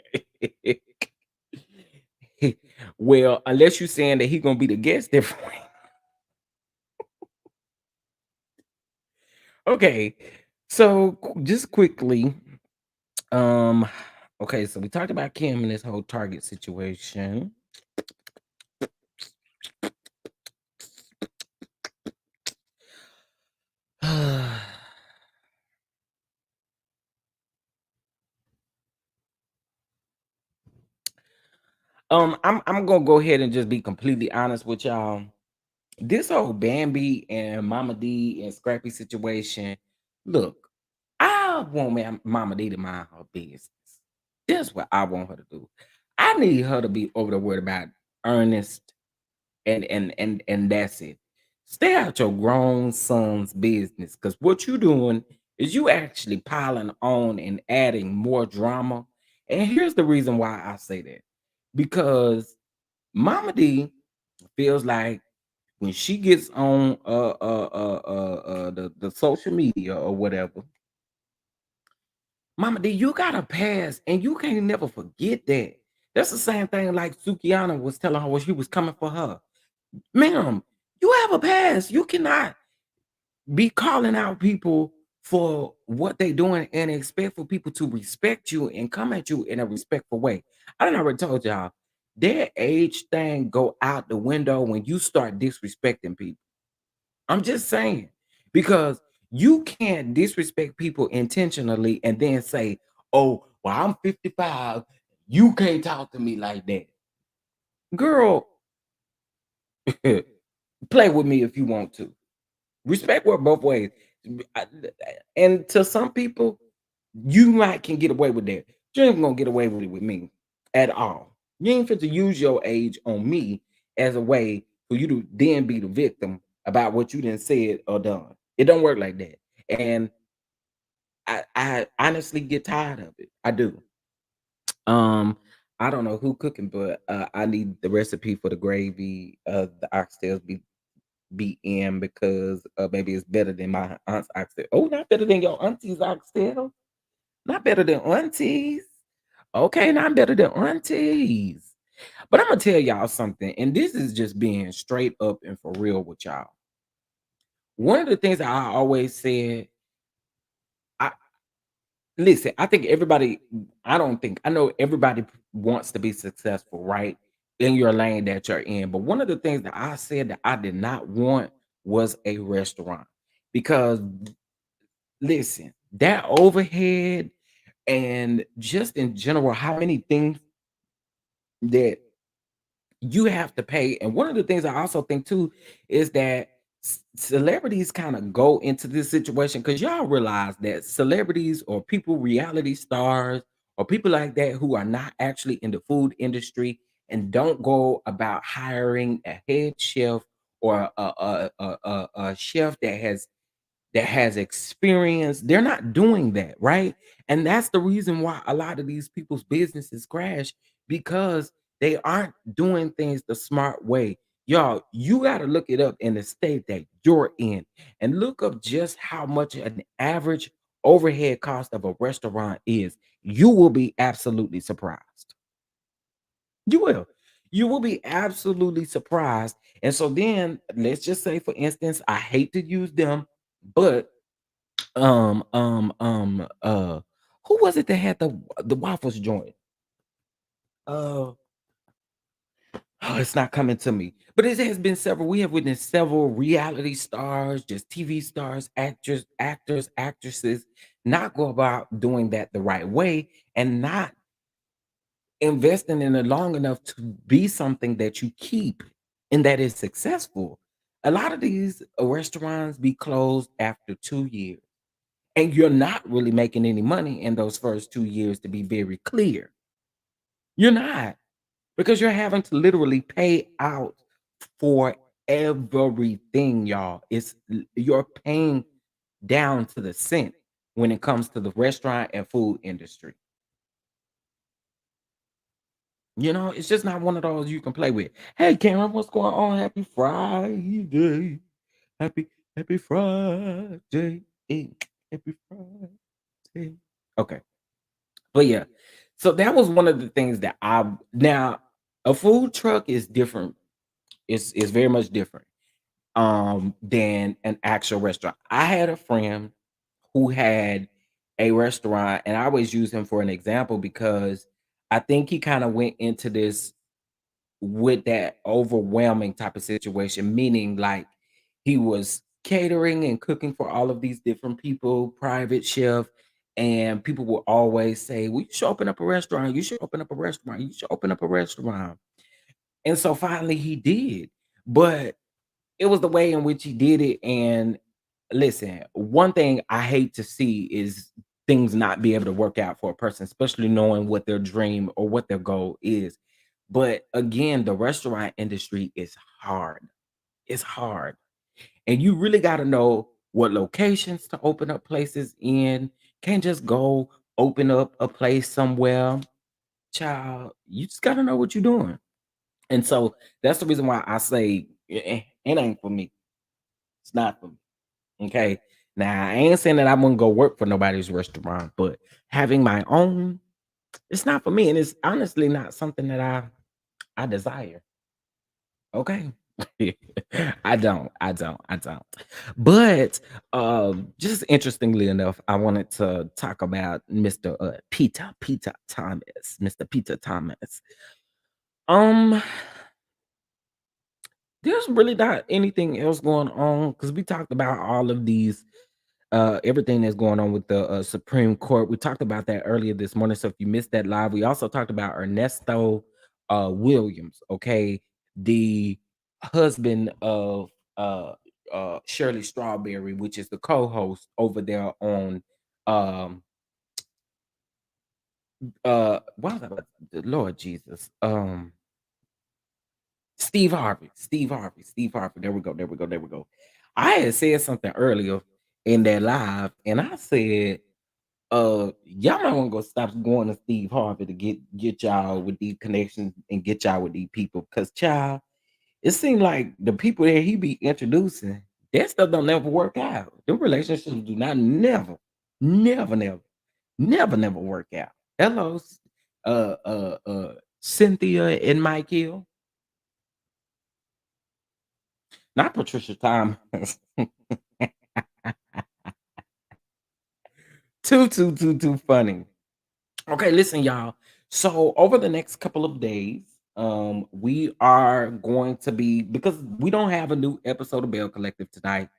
Well, unless you're saying that he gonna be the guest different. Okay, so just quickly, um, okay, so we talked about Kim and this whole Target situation. I'm gonna go ahead and just be completely honest with y'all. This whole Bambi and Mama D and Scrappy situation. Look, I want Mama D to mind her business. That's what I want her to do. I need her to be over the word about earnest and that's it. Stay out your grown son's business because what you doing is you actually piling on and adding more drama. And here's the reason why I say that. Because Mama D feels like when she gets on the social media or whatever, Mama D, you got a pass and you can't never forget that. That's the same thing like Sukiana was telling her when she was coming for her. Ma'am, you have a pass. You cannot be calling out people for what they doing and expect for people to respect you and come at you in a respectful way. I done already told y'all that age thing go out the window when you start disrespecting people. I'm just saying because you can't disrespect people intentionally and then say, "Oh, well, I'm 55. You can't talk to me like that." Girl, play with me if you want to. Respect work both ways. I- And to some people, you might can get away with that. You ain't gonna get away with it with me at all. You ain't fit to use your age on me as a way for you to then be the victim about what you didn't said or done. It don't work like that. And I honestly get tired of it. I do. Um, I don't know who cooking, but I need the recipe for the gravy, the oxtails be in because maybe it's better than my aunt's oxtail. Oh, not better than your auntie's oxtail. Not better than aunties. Okay, not better than aunties. But I'm gonna tell y'all something, and this is just being straight up and for real with y'all. One of the things that I always said, I listen, I think everybody, I don't think, I know everybody wants to be successful, right? In your lane that you're in. But one of the things that I said that I did not want was a restaurant because listen, that overhead and just in general, how many things that you have to pay. And one of the things I also think too is that celebrities kind of go into this situation because y'all realize that celebrities or people, reality stars, or people like that who are not actually in the food industry and don't go about hiring a head chef or a chef that has experience, they're not doing that, right? And that's the reason why a lot of these people's businesses crash because they aren't doing things the smart way. Y'all, you got to look it up in the state that you're in and look up just how much an average overhead cost of a restaurant is. You will be absolutely surprised. You will. You will be absolutely surprised. And so then let's just say, for instance, I hate to use them, but um, um, um, uh, who was it that had the waffles joint? Uh, oh, it's not coming to me. But it has been several. We have witnessed several reality stars, just TV stars, actresses, not go about doing that the right way and not investing in it long enough to be something that you keep and that is successful. A lot of these restaurants be closed after 2 years. And you're not really making any money in those first 2 years, to be very clear. You're not, because you're having to literally pay out for everything, y'all. You're paying down to the cent when it comes to the restaurant and food industry. It's just not one of those you can play with. Hey, Karen, what's going on? Happy Friday. Happy, happy Friday. Happy Friday. Okay. But yeah, so that was one of the things that I now a food truck is different. It's very much different than an actual restaurant. I had a friend who had a restaurant, and I always use him for an example because I think he kind of went into this with that overwhelming type of situation, meaning like he was catering and cooking for all of these different people, private chef, and people will always say, "Well, you should open up a restaurant. You should open up a restaurant. You should open up a restaurant." And so finally he did, but it was the way in which he did it. And listen, one thing I hate to see is things not be able to work out for a person, especially knowing what their dream or what their goal is. But again, the restaurant industry is hard. It's hard. And you really got to know what locations to open up places in. Can't just go open up a place somewhere. Child, you just got to know what you're doing. And so that's the reason why I say it ain't for me. It's not for me. Okay. Now I ain't saying that I wouldn't go work for nobody's restaurant, but having my own, it's not for me. And it's honestly not something that I desire. Okay. I don't. But just interestingly enough, I wanted to talk about Mr. Peter Thomas. Mr. Peter Thomas. Um, there's really not anything else going on because we talked about all of these everything that's going on with the Supreme Court. We talked about that earlier this morning. So if you missed that live, we also talked about Ernesto Williams, okay, the husband of Shirley Strawberry, which is the co-host over there on um what was I about Lord Jesus. Steve Harvey. There we go. I had said something earlier in that live, and I said, y'all might want to go stop going to Steve Harvey to get y'all with these connections and get y'all with these people. Cause child, it seemed like the people that he be introducing, that stuff don't never work out. The relationships do not never, never work out. Hello, Cynthia and Michael, not Patricia Thomas. Too funny. Okay, listen, y'all. So over the next couple of days, we are going to be because we don't have a new episode of Bell Collective tonight.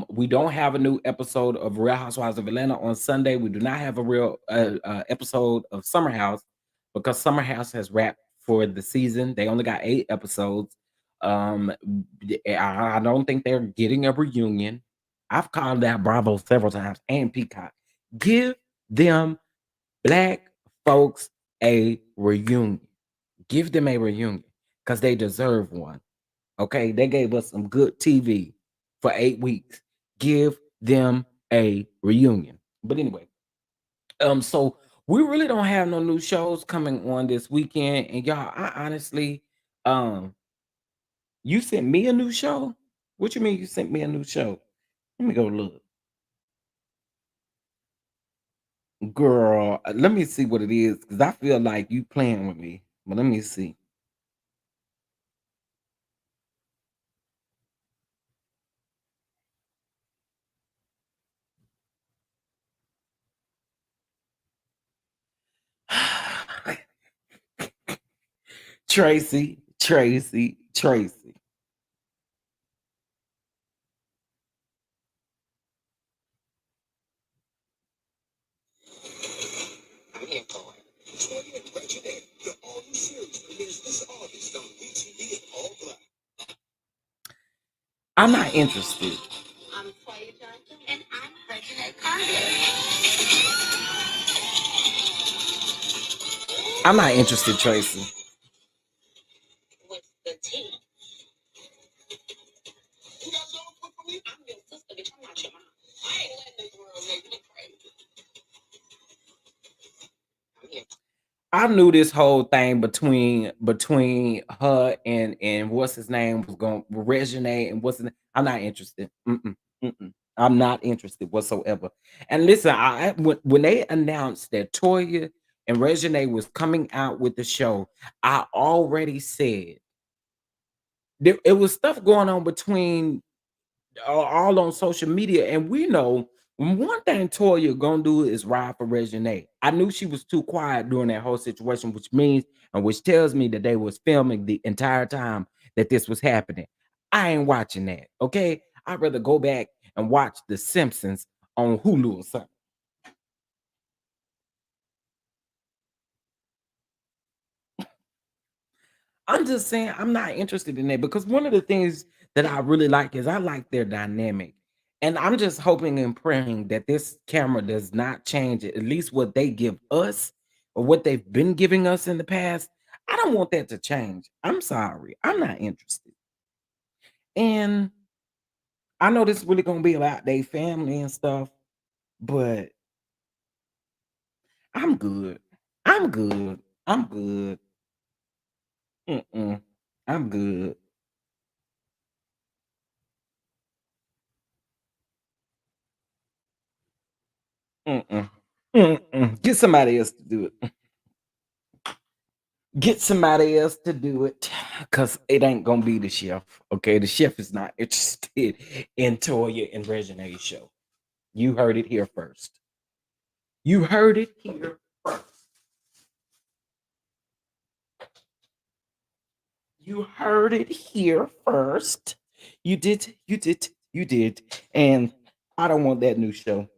We don't have a new episode of Real Housewives of Atlanta on Sunday. We do not have a real episode of Summer House because Summer House has wrapped for the season. They only got 8 episodes. I don't think they're getting a reunion. I've called that Bravo several times and Peacock. Give them black folks a reunion. Give them a reunion because they deserve one. Okay, they gave us some good TV for 8 weeks. Give them a reunion. But anyway, so we really don't have no new shows coming on this weekend. And y'all, I honestly, um, you sent me a new show. What you mean you sent me a new show? Let me go look. Girl, let me see what it is because I feel like you playing with me. But let me see. Tracy. I'm not interested. I'm Kroy Johnson. And I'm Regina Carter. I'm not interested, Tracy. What's the tea? You got something for me? I'm your sister, bitch. I'm not your mom. I ain't letting this world make me crazy. I'm here. I knew this whole thing between her and what's his name was going Regine and what's his name. I'm not interested. I'm not interested whatsoever. And listen, when they announced that Toya and Regine was coming out with the show, I already said it was stuff going on between all on social media, and we know one thing Toya gonna do is ride for Regine. I knew she was too quiet during that whole situation, which means and which tells me that they was filming the entire time that this was happening. I ain't watching that. Okay, I'd rather go back and watch The Simpsons on Hulu or something. I'm just saying I'm not interested in that because one of the things that I really like is I like their dynamic. And I'm just hoping and praying that this camera does not change it, at least what they give us or what they've been giving us in the past. I don't want that to change. I'm sorry. I'm not interested. And I know this is really gonna be about their family and stuff, but I'm good. I'm good. I'm good. Mm-mm. I'm good. Mm-mm. Mm-mm. Get somebody else to do it. Get somebody else to do it because it ain't gonna be the chef. Okay, the chef is not interested in Toya and Regine's show. You heard it here first. You heard it here first. You heard it here first. You did, you did, you did. And I don't want that new show.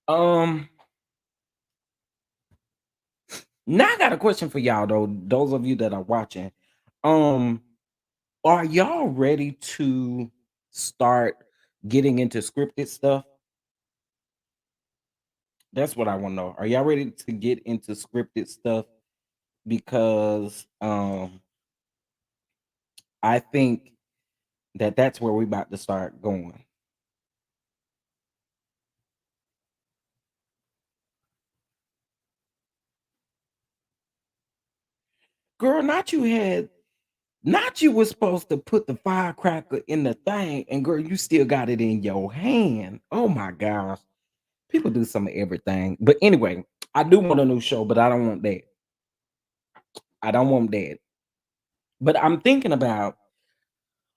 Um, Now I got a question for y'all though, those of you that are watching. Um, are y'all ready to start getting into scripted stuff? That's what I want to know. Are y'all ready to get into scripted stuff? Because I think that that's where we about to start going. Girl, not you was supposed to put the firecracker in the thing, and girl, you still got it in your hand. Oh my gosh. People do some of everything. But anyway, I do want a new show, but I don't want that. I don't want that. But I'm thinking about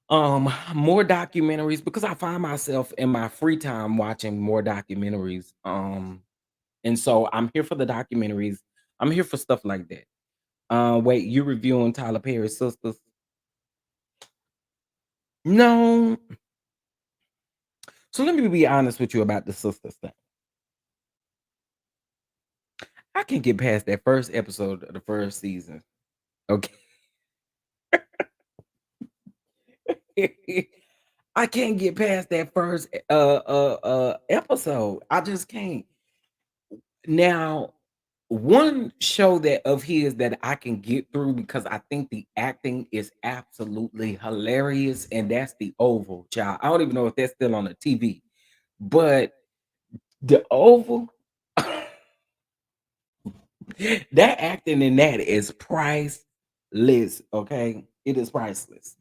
more documentaries because I find myself in my free time watching more documentaries. And so I'm here for the documentaries. I'm here for stuff like that. Wait, you reviewing Tyler Perry's sisters? No. So let me be honest with you about the sisters thing. I can't get past that first episode of the first season. Okay. I can't get past that first episode. I just can't. Now, one show that of his that I can get through because I think the acting is absolutely hilarious, and that's The Oval, child. I don't even know if that's still on the TV, but The Oval, that acting in that is priceless. Okay, it is priceless.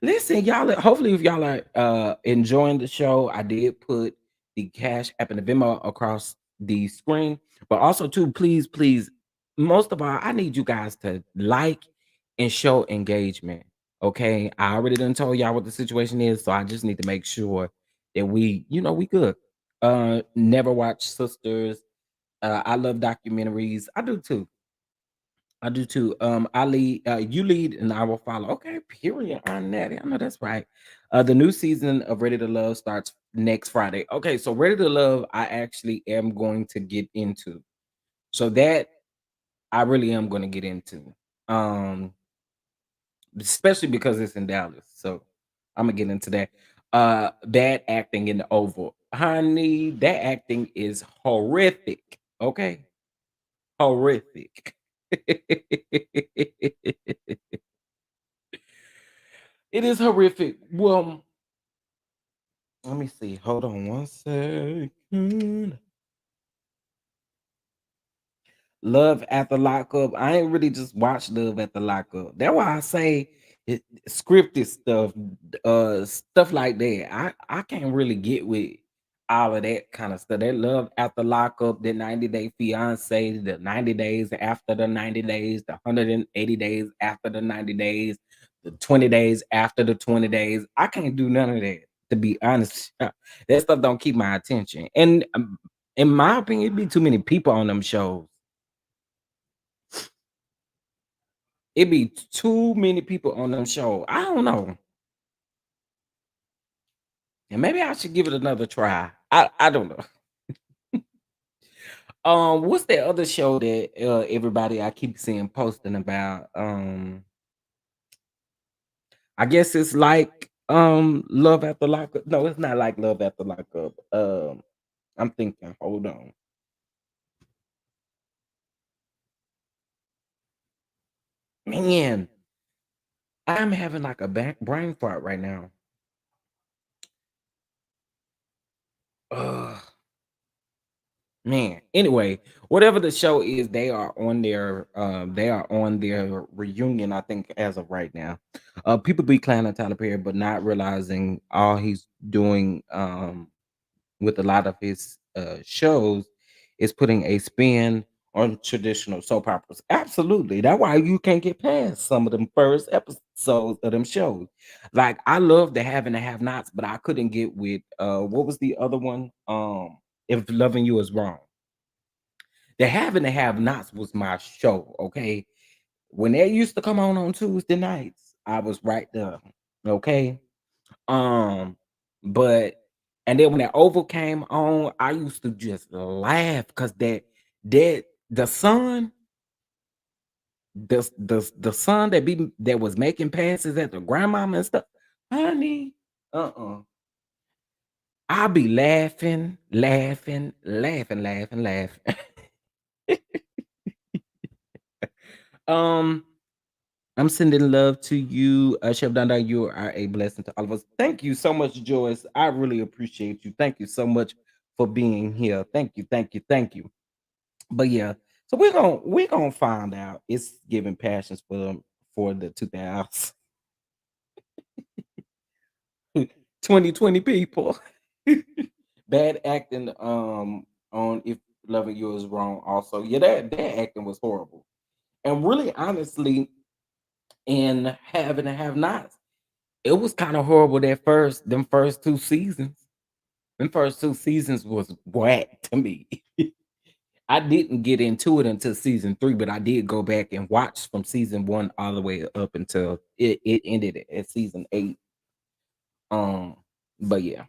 Listen, y'all. Hopefully, if y'all are enjoying the show, I did put the Cash App and the Venmo across the screen. But also, too, please, please, most of all, I need you guys to like and show engagement. Okay, I already done told y'all what the situation is, so I just need to make sure that we good. Never watch Sisters. I love documentaries. I do too. I do too. I lead, you lead, and I will follow. Okay, period on that. I know that's right. The new season of Ready to Love starts next Friday. Okay, so Ready to Love, I actually am going to get into. So that I really am going to get into. Um, Especially because it's in Dallas. So I'm gonna get into that. Bad acting in the Oval. Honey, that acting is horrific. Okay. Horrific. It is horrific. Well, let me see. Hold on one second. Love at the Lockup. I ain't really just watched Love at the Lockup. That's why I say scripted stuff, stuff like that. I can't really get with all of that kind of stuff. That Love at the Lockup, the 90-day fiance, the 90 days after the 90 days, the 180 days after the 90 days, the 20 days after the 20 days. I can't do none of that. To be honest, that stuff don't keep my attention. And in my opinion, it'd be too many people on them shows. It be too many people on them show. I don't know. And maybe I should give it another try. I don't know. What's that other show that everybody I keep seeing posting about? I guess it's like Love After Lockup. No, it's not like Love After Lockup. I'm thinking. Hold on. Man, I'm having like a brain fart right now. Ugh, man. Anyway, whatever the show is, they are on their reunion, I think, as of right now. People be clowning Tyler Perry, but not realizing all he's doing with a lot of his shows is putting a spin on traditional soap operas. Absolutely. That's why you can't get past some of them first episodes of them shows. Like I love the have and the have nots, but I couldn't get with what was the other one? If Loving You Is Wrong. The have and the have nots was my show. Okay. When they used to come on Tuesday nights, I was right there. Okay. Um, but and then when that Oval came on, I used to just laugh because that the son, the son that was making passes at the grandmama and stuff, honey, uh-uh. I'll be laughing, laughing, laughing, laughing, laughing. um, I'm sending love to you, Chef Danda. You are a blessing to all of us. Thank you so much, Joyce. I really appreciate you. Thank you so much for being here. Thank you, thank you, thank you. But yeah, so we're gonna find out. It's giving passions for the 2000s, 2020 people. Bad acting on If Loving You Is Wrong. Also, yeah, that acting was horrible. And really, honestly, in Having and Have Nots, it was kind of horrible that them first two seasons. Them first two seasons was whack to me. I didn't get into it until season 3, but I did go back and watch from season 1 all the way up until it ended at season 8. Um, but yeah,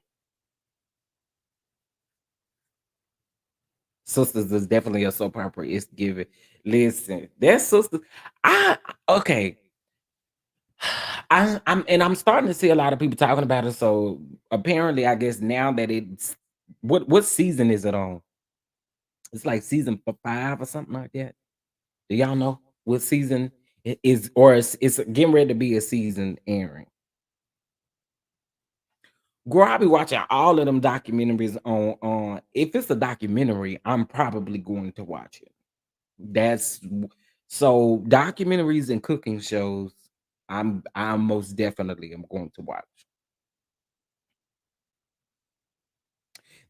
Sisters is definitely a soap opera. It's giving. Listen, that sister. I okay. I'm starting to see a lot of people talking about it. So apparently, I guess now that it's what season is it on? It's like season 5 or something like that. Do y'all know what season it is, or it's getting ready to be a season airing? Girl, I be watching all of them documentaries on. If it's a documentary, I'm probably going to watch it. So documentaries and cooking shows. I'm most definitely am going to watch.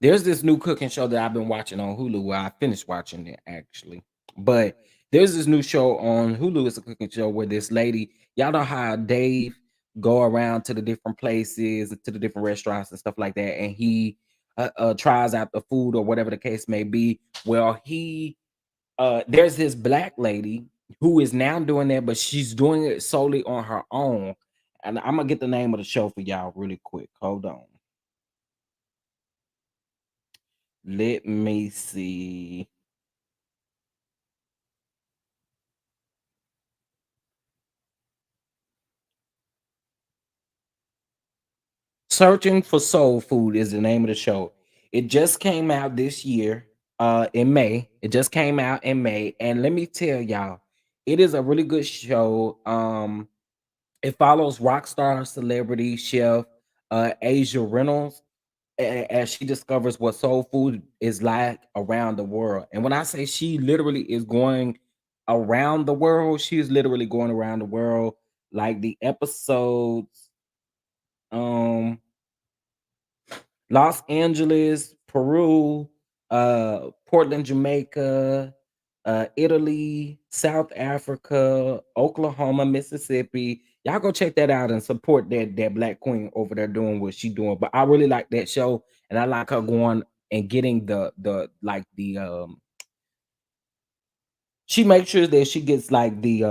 There's this new cooking show that I've been watching on Hulu. Where I finished watching it actually, but there's this new show on Hulu. It's a cooking show where this lady, y'all know how Dave go around to the different places, to the different restaurants and stuff like that, and he tries out the food or whatever the case may be. Well, there's this black lady who is now doing that, but she's doing it solely on her own. And I'm gonna get the name of the show for y'all really quick. Hold on. Let me see. Searching for Soul Food is the name of the show. It just came out this year, in May. It just came out in May, and let me tell y'all, it is a really good show. It follows rock star celebrity chef Asia Reynolds as she discovers what soul food is like around the world. And when I say she literally is going around the world, she is literally going around the world. Like the episodes, um, Los Angeles, Peru, Portland, Jamaica, Italy, South Africa, Oklahoma, Mississippi. Y'all go check that out and support that black queen over there doing what she doing. But I really like that show, and I like her going and getting the like the she makes sure that she gets like the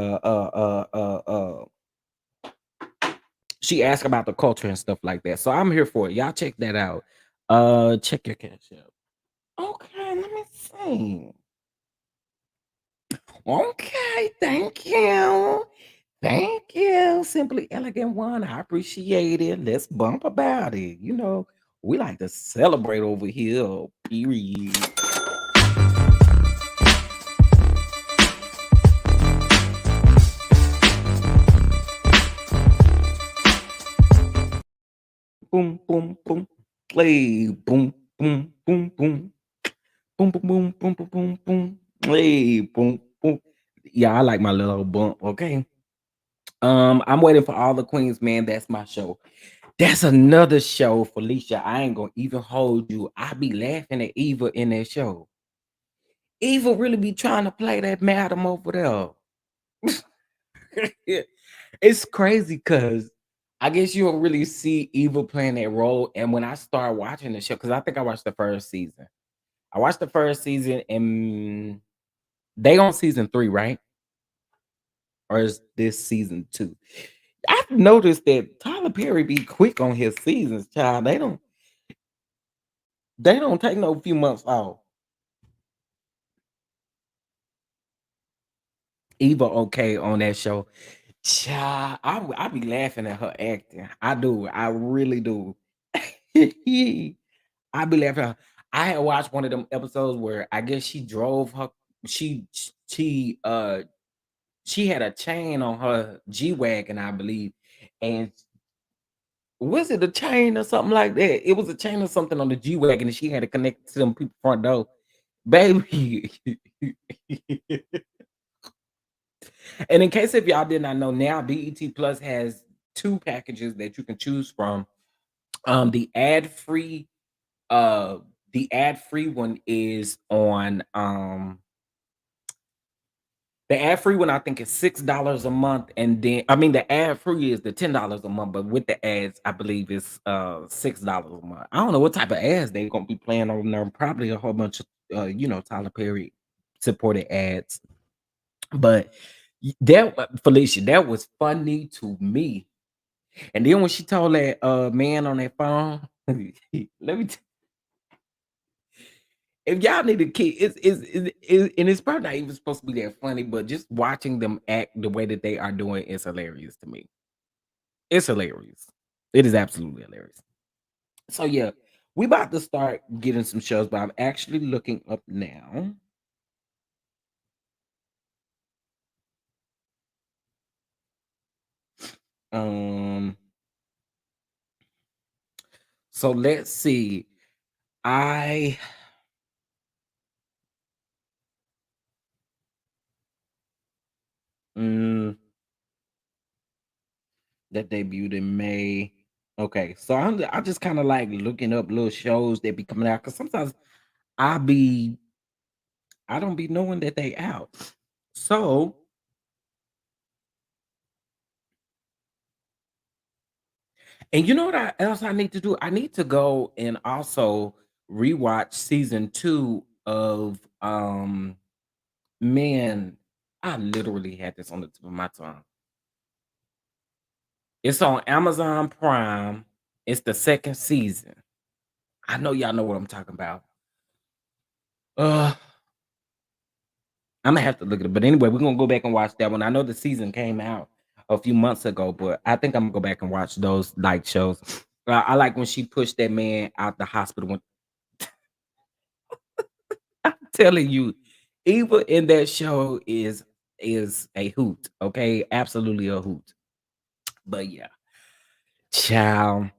she asks about the culture and stuff like that. So I'm here for it. Y'all check that out. Check your cash out. Okay, let me see. Okay, thank you. Thank you. simply elegant one. I appreciate it. Let's bump about it. We like to celebrate over here. Period. Boom, boom, boom. Play. Boom, boom, boom, boom. Boom, boom, boom, boom, boom, boom, boom. Play. Boom, boom. Yeah, I like my little bump. Okay. I'm waiting for all the queens, man. That's my show. That's another show, Felicia. I ain't gonna even hold you. I be laughing at Eva in that show. Eva really be trying to play that madam over there. It's crazy because I guess you don't really see Eva playing that role. And when I start watching the show, because I think I watched the first season. I watched the first season and they on season 3, right? Or is this season 2? I've noticed that Tyler Perry be quick on his seasons, child. They don't take no few months off. Eva okay on that show. Child, I be laughing at her acting. I do. I really do. I be laughing. I had watched one of them episodes where I guess she drove her. She she uh she had a chain on her G wagon, I believe, and was it a chain or something like that? It was a chain or something on the G wagon, and she had to connect to them people front door, baby. And in case if y'all did not know, now BET Plus has 2 packages that you can choose from. The ad-free, the ad-free one is on the ad-free one, I think is $6 a month, and then I mean the ad-free is the $10 a month, but with the ads, I believe it's $6 a month. I don't know what type of ads they gonna be playing on there. Probably a whole bunch of Tyler Perry supported ads. But Felicia, that was funny to me. And then when she told that man on that phone, let me if y'all need a kid, and it's probably not even supposed to be that funny, but just watching them act the way that they are doing is hilarious to me. It's hilarious. It is absolutely hilarious. So yeah, we about to start getting some shows, but I'm actually looking up now. Um, so let's see. I mm, that debuted in May. Okay, so I just kind of like looking up little shows that be coming out because sometimes I be I don't be knowing that they out. So, and you know what else I need to do? I need to go and also rewatch season 2 of man, I literally had this on the tip of my tongue. It's on Amazon Prime. It's the second season. I know y'all know what I'm talking about. Uh I'm gonna have to look at it. But anyway, we're gonna go back and watch that one. I know the season came out a few months ago, but I think I'm gonna go back and watch those like shows. I like when she pushed that man out the hospital. When I'm telling you, Eva in that show is a hoot. Okay, absolutely a hoot. But yeah, child.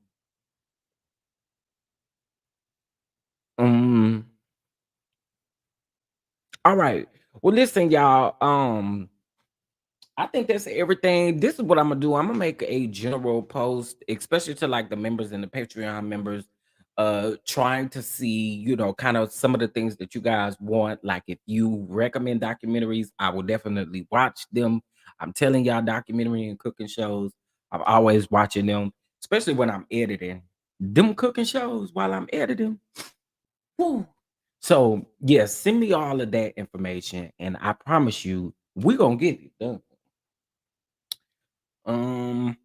Um. All right. Well, listen, y'all. I think that's everything. This is what I'm gonna do. I'm gonna make a general post, especially to like the members and the Patreon members, trying to see, kind of some of the things that you guys want. Like if you recommend documentaries, I will definitely watch them. I'm telling y'all, documentary and cooking shows, I'm always watching them, especially when I'm editing. Them cooking shows while I'm editing. Whew. So yes, send me all of that information, and I promise you, we're gonna get it done. Um,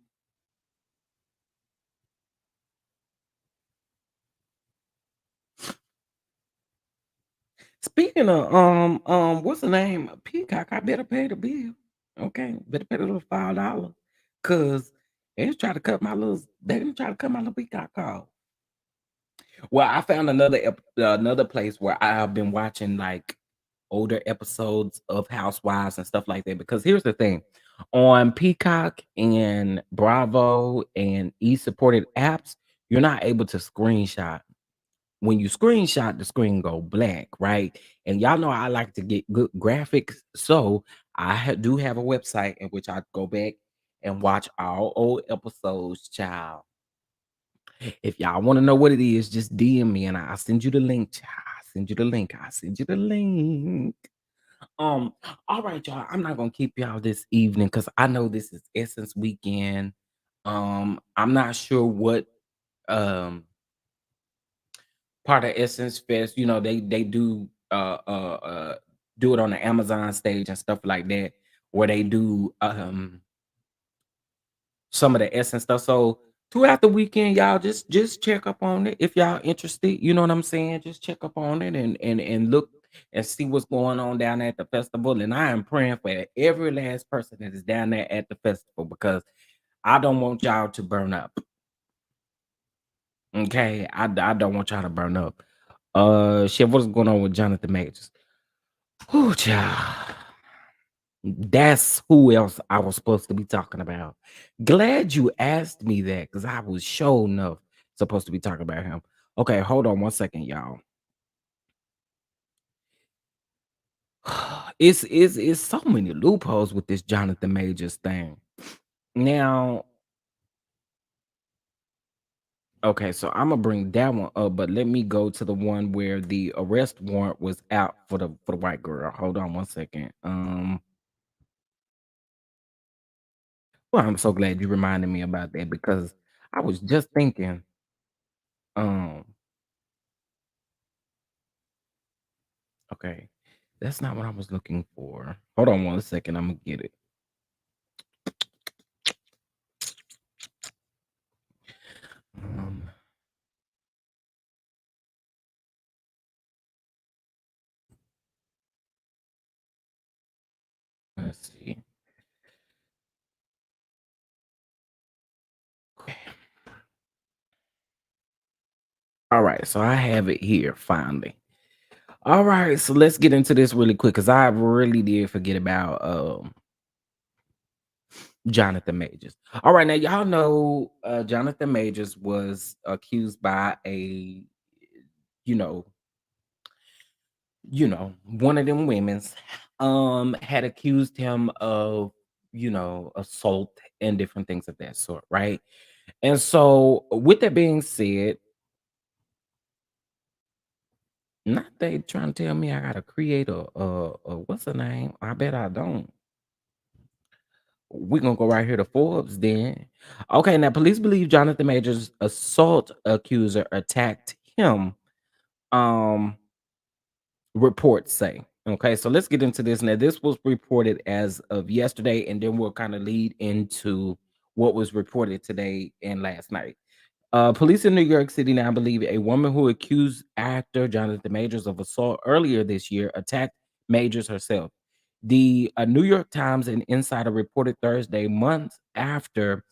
speaking of what's the name? Peacock. I better pay the bill. Okay, better pay the little $5. cause they didn't try to cut my little peacock off. Well, I found another place where I've been watching like older episodes of Housewives and stuff like that. Because here's the thing, on Peacock and Bravo and e-supported apps, you're not able to screenshot. When you screenshot, the screen go blank, right? And y'all know I like to get good graphics, so do have a website in which I go back and watch all old episodes, child. If y'all want to know what it is, just DM me and I'll send you the link, child. I'll send you the link. I'll send you the link. Um, all right, y'all. I'm not gonna keep y'all this evening because I know this is Essence weekend. I'm not sure what um part of Essence Fest, they do it on the Amazon stage and stuff like that, where they do some of the Essence stuff. So throughout the weekend, y'all just check up on it if y'all interested. You know what I'm saying? Just check up on it and look and see what's going on down there at the festival. And I am praying for every last person that is down there at the festival because I don't want y'all to burn up. Okay, I don't want y'all to burn up. Shit, what's going on with Jonathan Majors? Oh, child. That's who else I was supposed to be talking about. Glad you asked me that because I was sure enough supposed to be talking about him. Okay, hold on one second, y'all. It's so many loopholes with this Jonathan Majors thing. Now, okay, so I'm gonna bring that one up, but let me go to the one where the arrest warrant was out for the white girl. Hold on one second. Well, I'm so glad you reminded me about that because I was just thinking, um, okay, that's not what I was looking for. Hold on one second, I'm gonna get it. Um, let's see. Okay. All right, so I have it here finally. All right, so let's get into this really quick because I really did forget about Jonathan Majors. All right, now y'all know Jonathan Majors was accused by you know, one of them women's had accused him of, assault and different things of that sort, right? And so with that being said, not they trying to tell me I gotta create a what's the name? I bet I don't. We're gonna go right here to Forbes then. Okay, now police believe Jonathan Majors' assault accuser attacked him. Um, reports say. Okay, so let's get into this. Now, this was reported as of yesterday, and then we'll kind of lead into what was reported today and last night. Police in New York City now believe a woman who accused actor Jonathan Majors of assault earlier this year attacked Majors herself. The New York Times and Insider reported Thursday, months after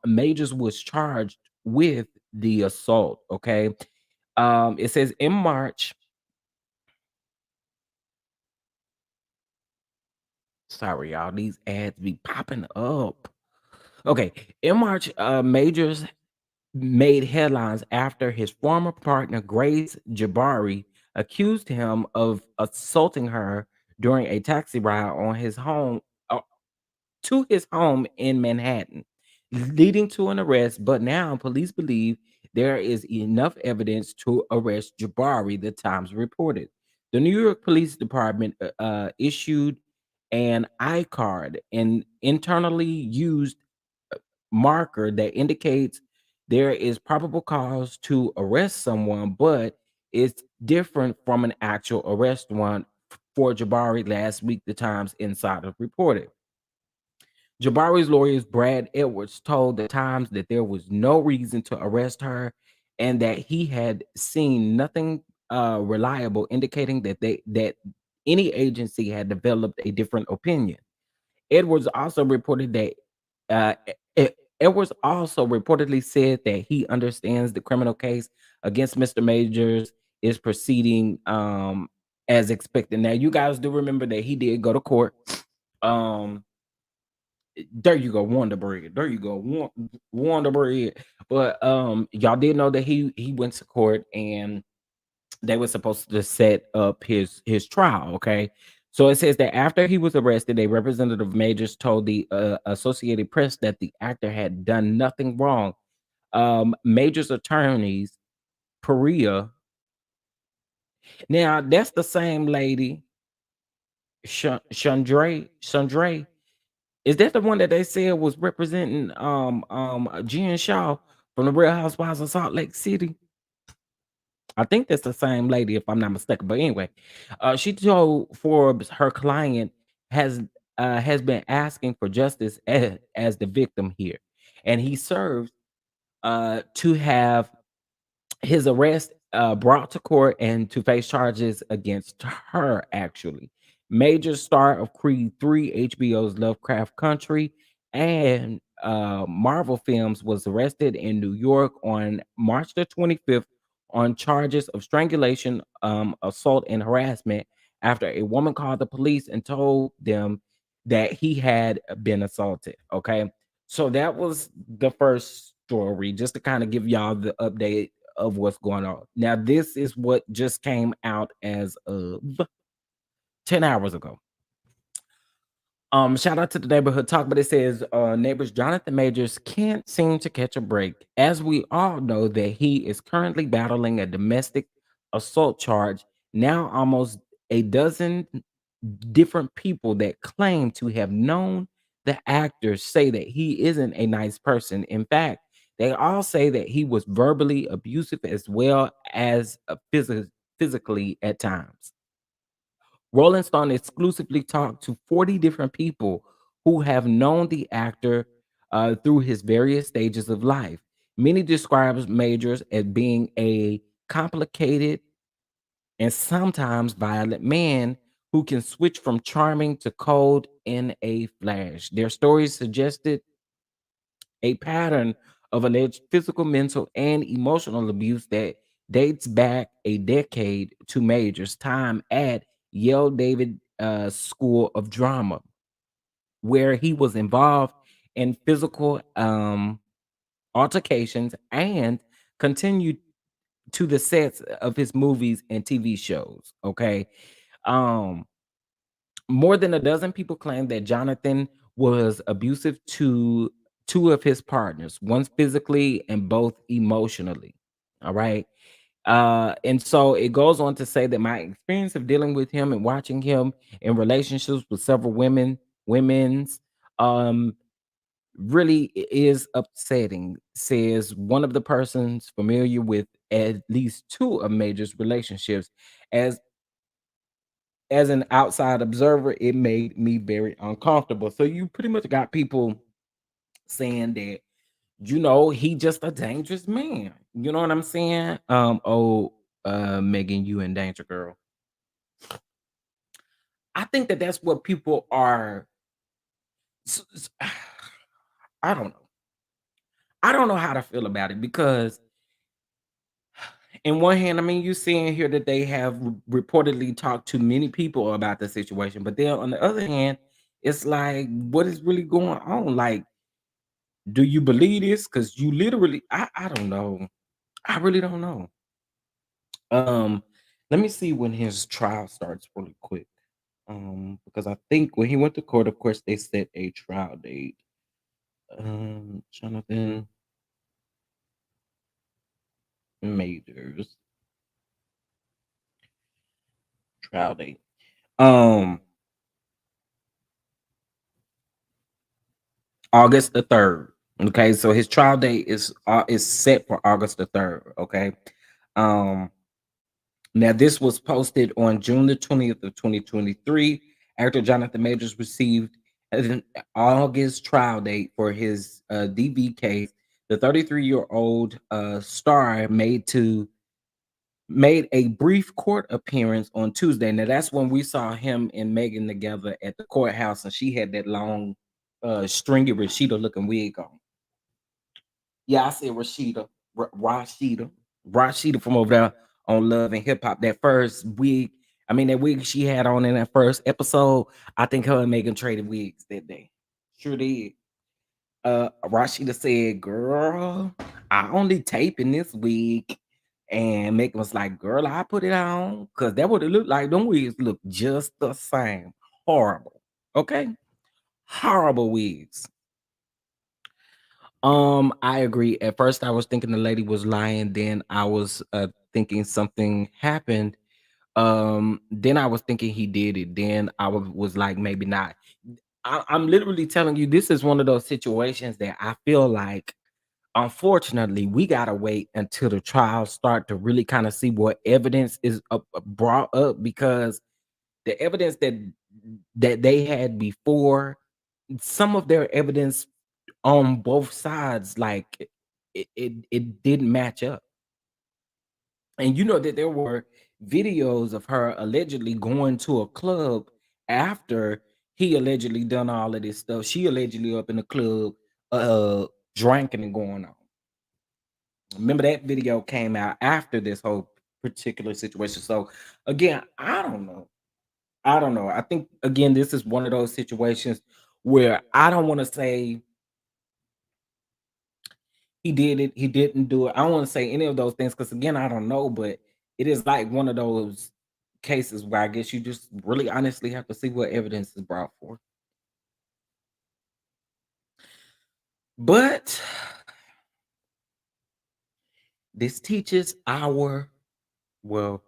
Majors was charged with the assault. Okay, it says in March. Sorry, y'all. These ads be popping up. Okay, in March, Majors made headlines after his former partner Grace Jabari accused him of assaulting her during a taxi ride on his home to his home in Manhattan, leading to an arrest. But now police believe there is enough evidence to arrest Jabari, the Times reported. The New York Police Department issued an iCard, an internally used marker that indicates there is probable cause to arrest someone, but it's different from an actual arrest warrant for Jabari last week, the Times Insider reported. Jabari's lawyers, Brad Edwards, told the Times that there was no reason to arrest her and that he had seen nothing reliable indicating that any agency had developed a different opinion. Edwards also reported that Edwards also reportedly said that he understands the criminal case against Mr. Majors is proceeding as expected. Now, you guys do remember that he did go to court. Um, there you go, Wonder Bread. There you go, Wonder Bread. But y'all did know that he went to court and they were supposed to set up his trial. Okay, so it says that after he was arrested, a representative of Majors told the Associated Press that the actor had done nothing wrong. Majors attorneys, Perea. Now that's the same lady, Chandray. Is that the one that they said was representing Jen Shaw from the Real Housewives of Salt Lake City? I think that's the same lady, if I'm not mistaken. But anyway, she told Forbes her client has has been asking for justice as the victim here, and he serves to have his arrest brought to court and to face charges against her, actually. Major star of Creed 3, HBO's Lovecraft Country, and Marvel Films was arrested in New York on March the 25th on charges of strangulation, assault, and harassment after a woman called the police and told them that he had been assaulted. Okay. So that was the first story, just to kind of give y'all the update of what's going on. Now, this is what just came out as of 10 hours ago. Shout out to the neighborhood talk, but it says neighbors Jonathan Majors can't seem to catch a break. As we all know that he is currently battling a domestic assault charge. Now almost a dozen different people that claim to have known the actor say that he isn't a nice person. In fact, they all say that he was verbally abusive as well as physically at times. Rolling Stone exclusively talked to 40 different people who have known the actor through his various stages of life. Many describes Majors as being a complicated and sometimes violent man who can switch from charming to cold in a flash. Their stories suggested a pattern of alleged physical, mental, and emotional abuse that dates back a decade to Major's time at Yale David School of Drama, where he was involved in physical altercations and continued to the sets of his movies and TV shows. Okay. Um, More than a dozen people claim that Jonathan was abusive to two of his partners, once physically and both emotionally. All right. And so it goes on to say that my experience of dealing with him and watching him in relationships with several women's, um, really is upsetting, says one of the persons familiar with at least two of Major's relationships. As as an outside observer, it made me very uncomfortable. So you pretty much got people saying that, he just a dangerous man. You know what I'm saying? Megan, you in danger, girl. I think that that's what people are. I don't know. I don't know how to feel about it because, in one hand, I mean, you seeing here that they have reportedly talked to many people about the situation, but then on the other hand, it's like, what is really going on? Like, do you believe this? Because you literally, I don't know. I really don't know. Um, Let me see when his trial starts really quick. Because I think when he went to court, of course, they set a trial date. Jonathan Majors trial date. Um, August the 3rd. Okay, so his trial date is set for August the 3rd. Okay. Um, Now, this was posted on June the 20th of 2023. Actor Jonathan Majors received an August trial date for his DV case. The 33-year-old star made a brief court appearance on Tuesday. Now, that's when we saw him and Megan together at the courthouse, and she had that long stringy Rashida looking wig on. Yeah, I said Rashida, Rashida from over there on Love and Hip Hop. That first wig, I mean that wig she had on in that first episode. I think her and Megan traded wigs that day. Sure did. Rashida said, "Girl, I only taping this wig." And Megan was like, "Girl, I put it on." Cause that would it looked like. Them wigs look just the same. Horrible. Okay. Horrible wigs. I agree. At first I was thinking the lady was lying, then I was thinking something happened. Then I was thinking he did it. Then was like, maybe not. I'm literally telling you, this is one of those situations that I feel like, unfortunately, we gotta wait until the trials start to really kind of see what evidence is brought up, because the evidence that they had before, some of their evidence on both sides, like it didn't match up. And you know that there were videos of her allegedly going to a club after he allegedly done all of this stuff. She allegedly up in the club, uh, drinking and going on. Remember that video came out after this whole particular situation. So again, I don't know. I don't know. I think again, this is one of those situations where I don't want to say he did it, he didn't do it. I don't want to say any of those things because again, I don't know, but it is like one of those cases where I guess you just really honestly have to see what evidence is brought forth. But this teaches our, well,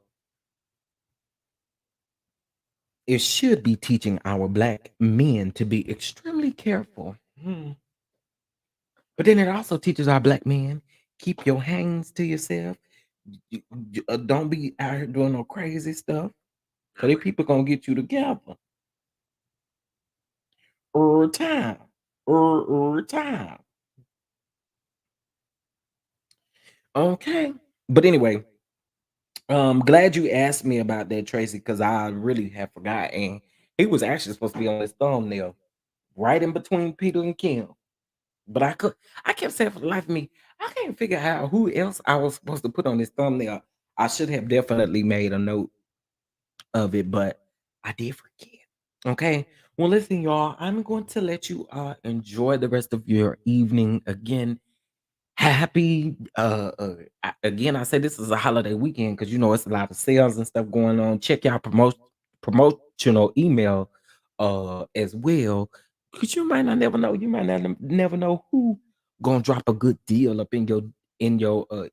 it should be teaching our black men to be extremely careful. But then it also teaches our black men, keep your hands to yourself. Don't be out here doing no crazy stuff. Cause they people gonna get you together. Time. Time. Okay. But anyway, glad you asked me about that, Tracy, because I really have forgot. And he was actually supposed to be on this thumbnail right in between Peter and Kim. But I kept saying for the life of me, I can't figure out who else I was supposed to put on this thumbnail. I should have definitely made a note of it, but I did forget. Okay. Well, listen, y'all, I'm going to let you enjoy the rest of your evening. Again, happy again, I say this is a holiday weekend because you know it's a lot of sales and stuff going on. Check your promotional email as well, because you might not never know, you might not never know who gonna drop a good deal up in your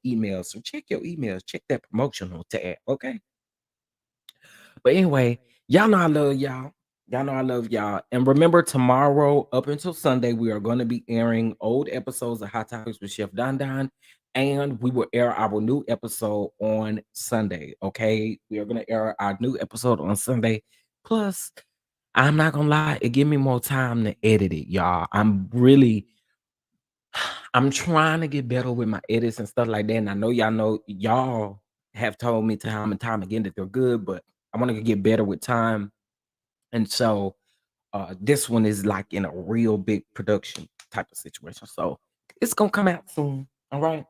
email. So check your emails, check that promotional tab. Okay. But anyway, y'all know I love y'all. Y'all know I love y'all. And remember, tomorrow up until Sunday, we are going to be airing old episodes of Hot Topics with Chef Don Don. And we will air our new episode on Sunday. Okay. We are going to air our new episode on Sunday. Plus, I'm not going to lie, it give me more time to edit it, y'all. I'm trying to get better with my edits and stuff like that. And I know y'all have told me time and time again that they're good, but I want to get better with time. And so this one is like in a real big production type of situation. So it's gonna come out soon. All right.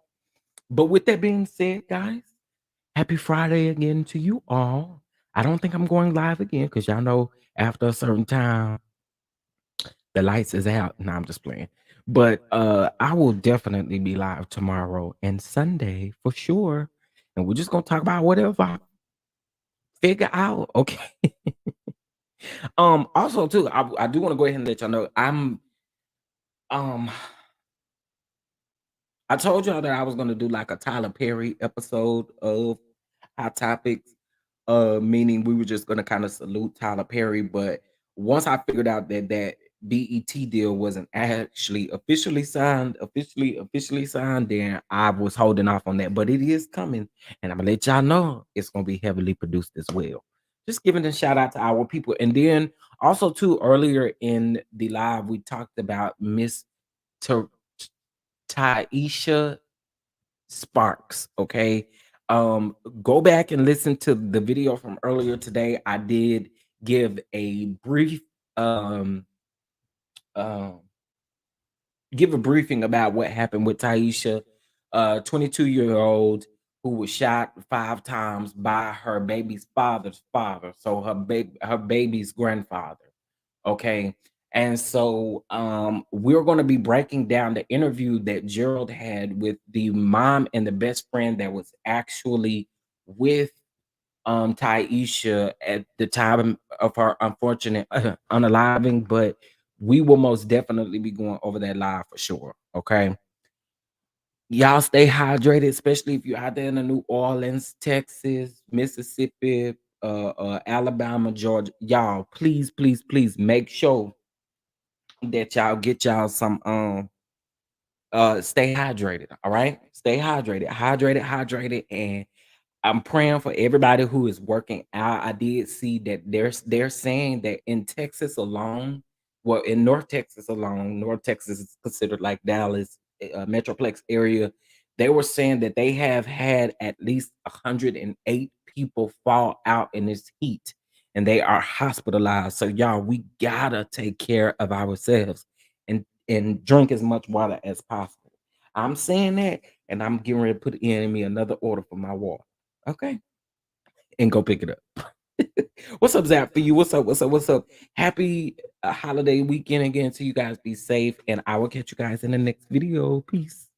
But with that being said, guys, happy Friday again to you all. I don't think I'm going live again because y'all know after a certain time the lights is out. No, I'm just playing. But I will definitely be live tomorrow and Sunday for sure. And we're just gonna talk about whatever I figure out. Okay. Also too, I do want to go ahead and let y'all know um I told y'all that I was gonna do like a Tyler Perry episode of Hot Topics, meaning we were just gonna kind of salute Tyler Perry. But once I figured out that that BET deal wasn't actually officially signed, then I was holding off on that. But it is coming, and I'm gonna let y'all know it's gonna be heavily produced as well. Just giving a shout out to our people, and then also too earlier in the live we talked about Miss Taisha Sparks. Okay. Go back and listen to the video from earlier today. I did give a brief um give a briefing about what happened with Taisha, 22-year-old who was shot 5 times by her baby's father's father, so her baby's grandfather. Okay. And so we're going to be breaking down the interview that Gerald had with the mom and the best friend that was actually with Taisha at the time of her unfortunate unaliving, but we will most definitely be going over that live for sure. Okay. Y'all stay hydrated, especially if you're out there in the New Orleans, Texas, Mississippi, Alabama, Georgia. Y'all, please, please, please make sure that y'all get y'all some stay hydrated. All right. Stay hydrated, and I'm praying for everybody who is working out. I did see that they're saying that in Texas alone, well, in North Texas alone, North Texas is considered like Dallas, Metroplex area. They were saying that they have had at least 108 people fall out in this heat, and they are hospitalized. So y'all, we gotta take care of ourselves and drink as much water as possible. I'm saying that, and I'm getting ready to put in me another order for my water. Okay. And go pick it up. What's up, Zap, for you? What's up? What's up? What's up? Happy holiday weekend again. So you guys be safe. And I will catch you guys in the next video. Peace.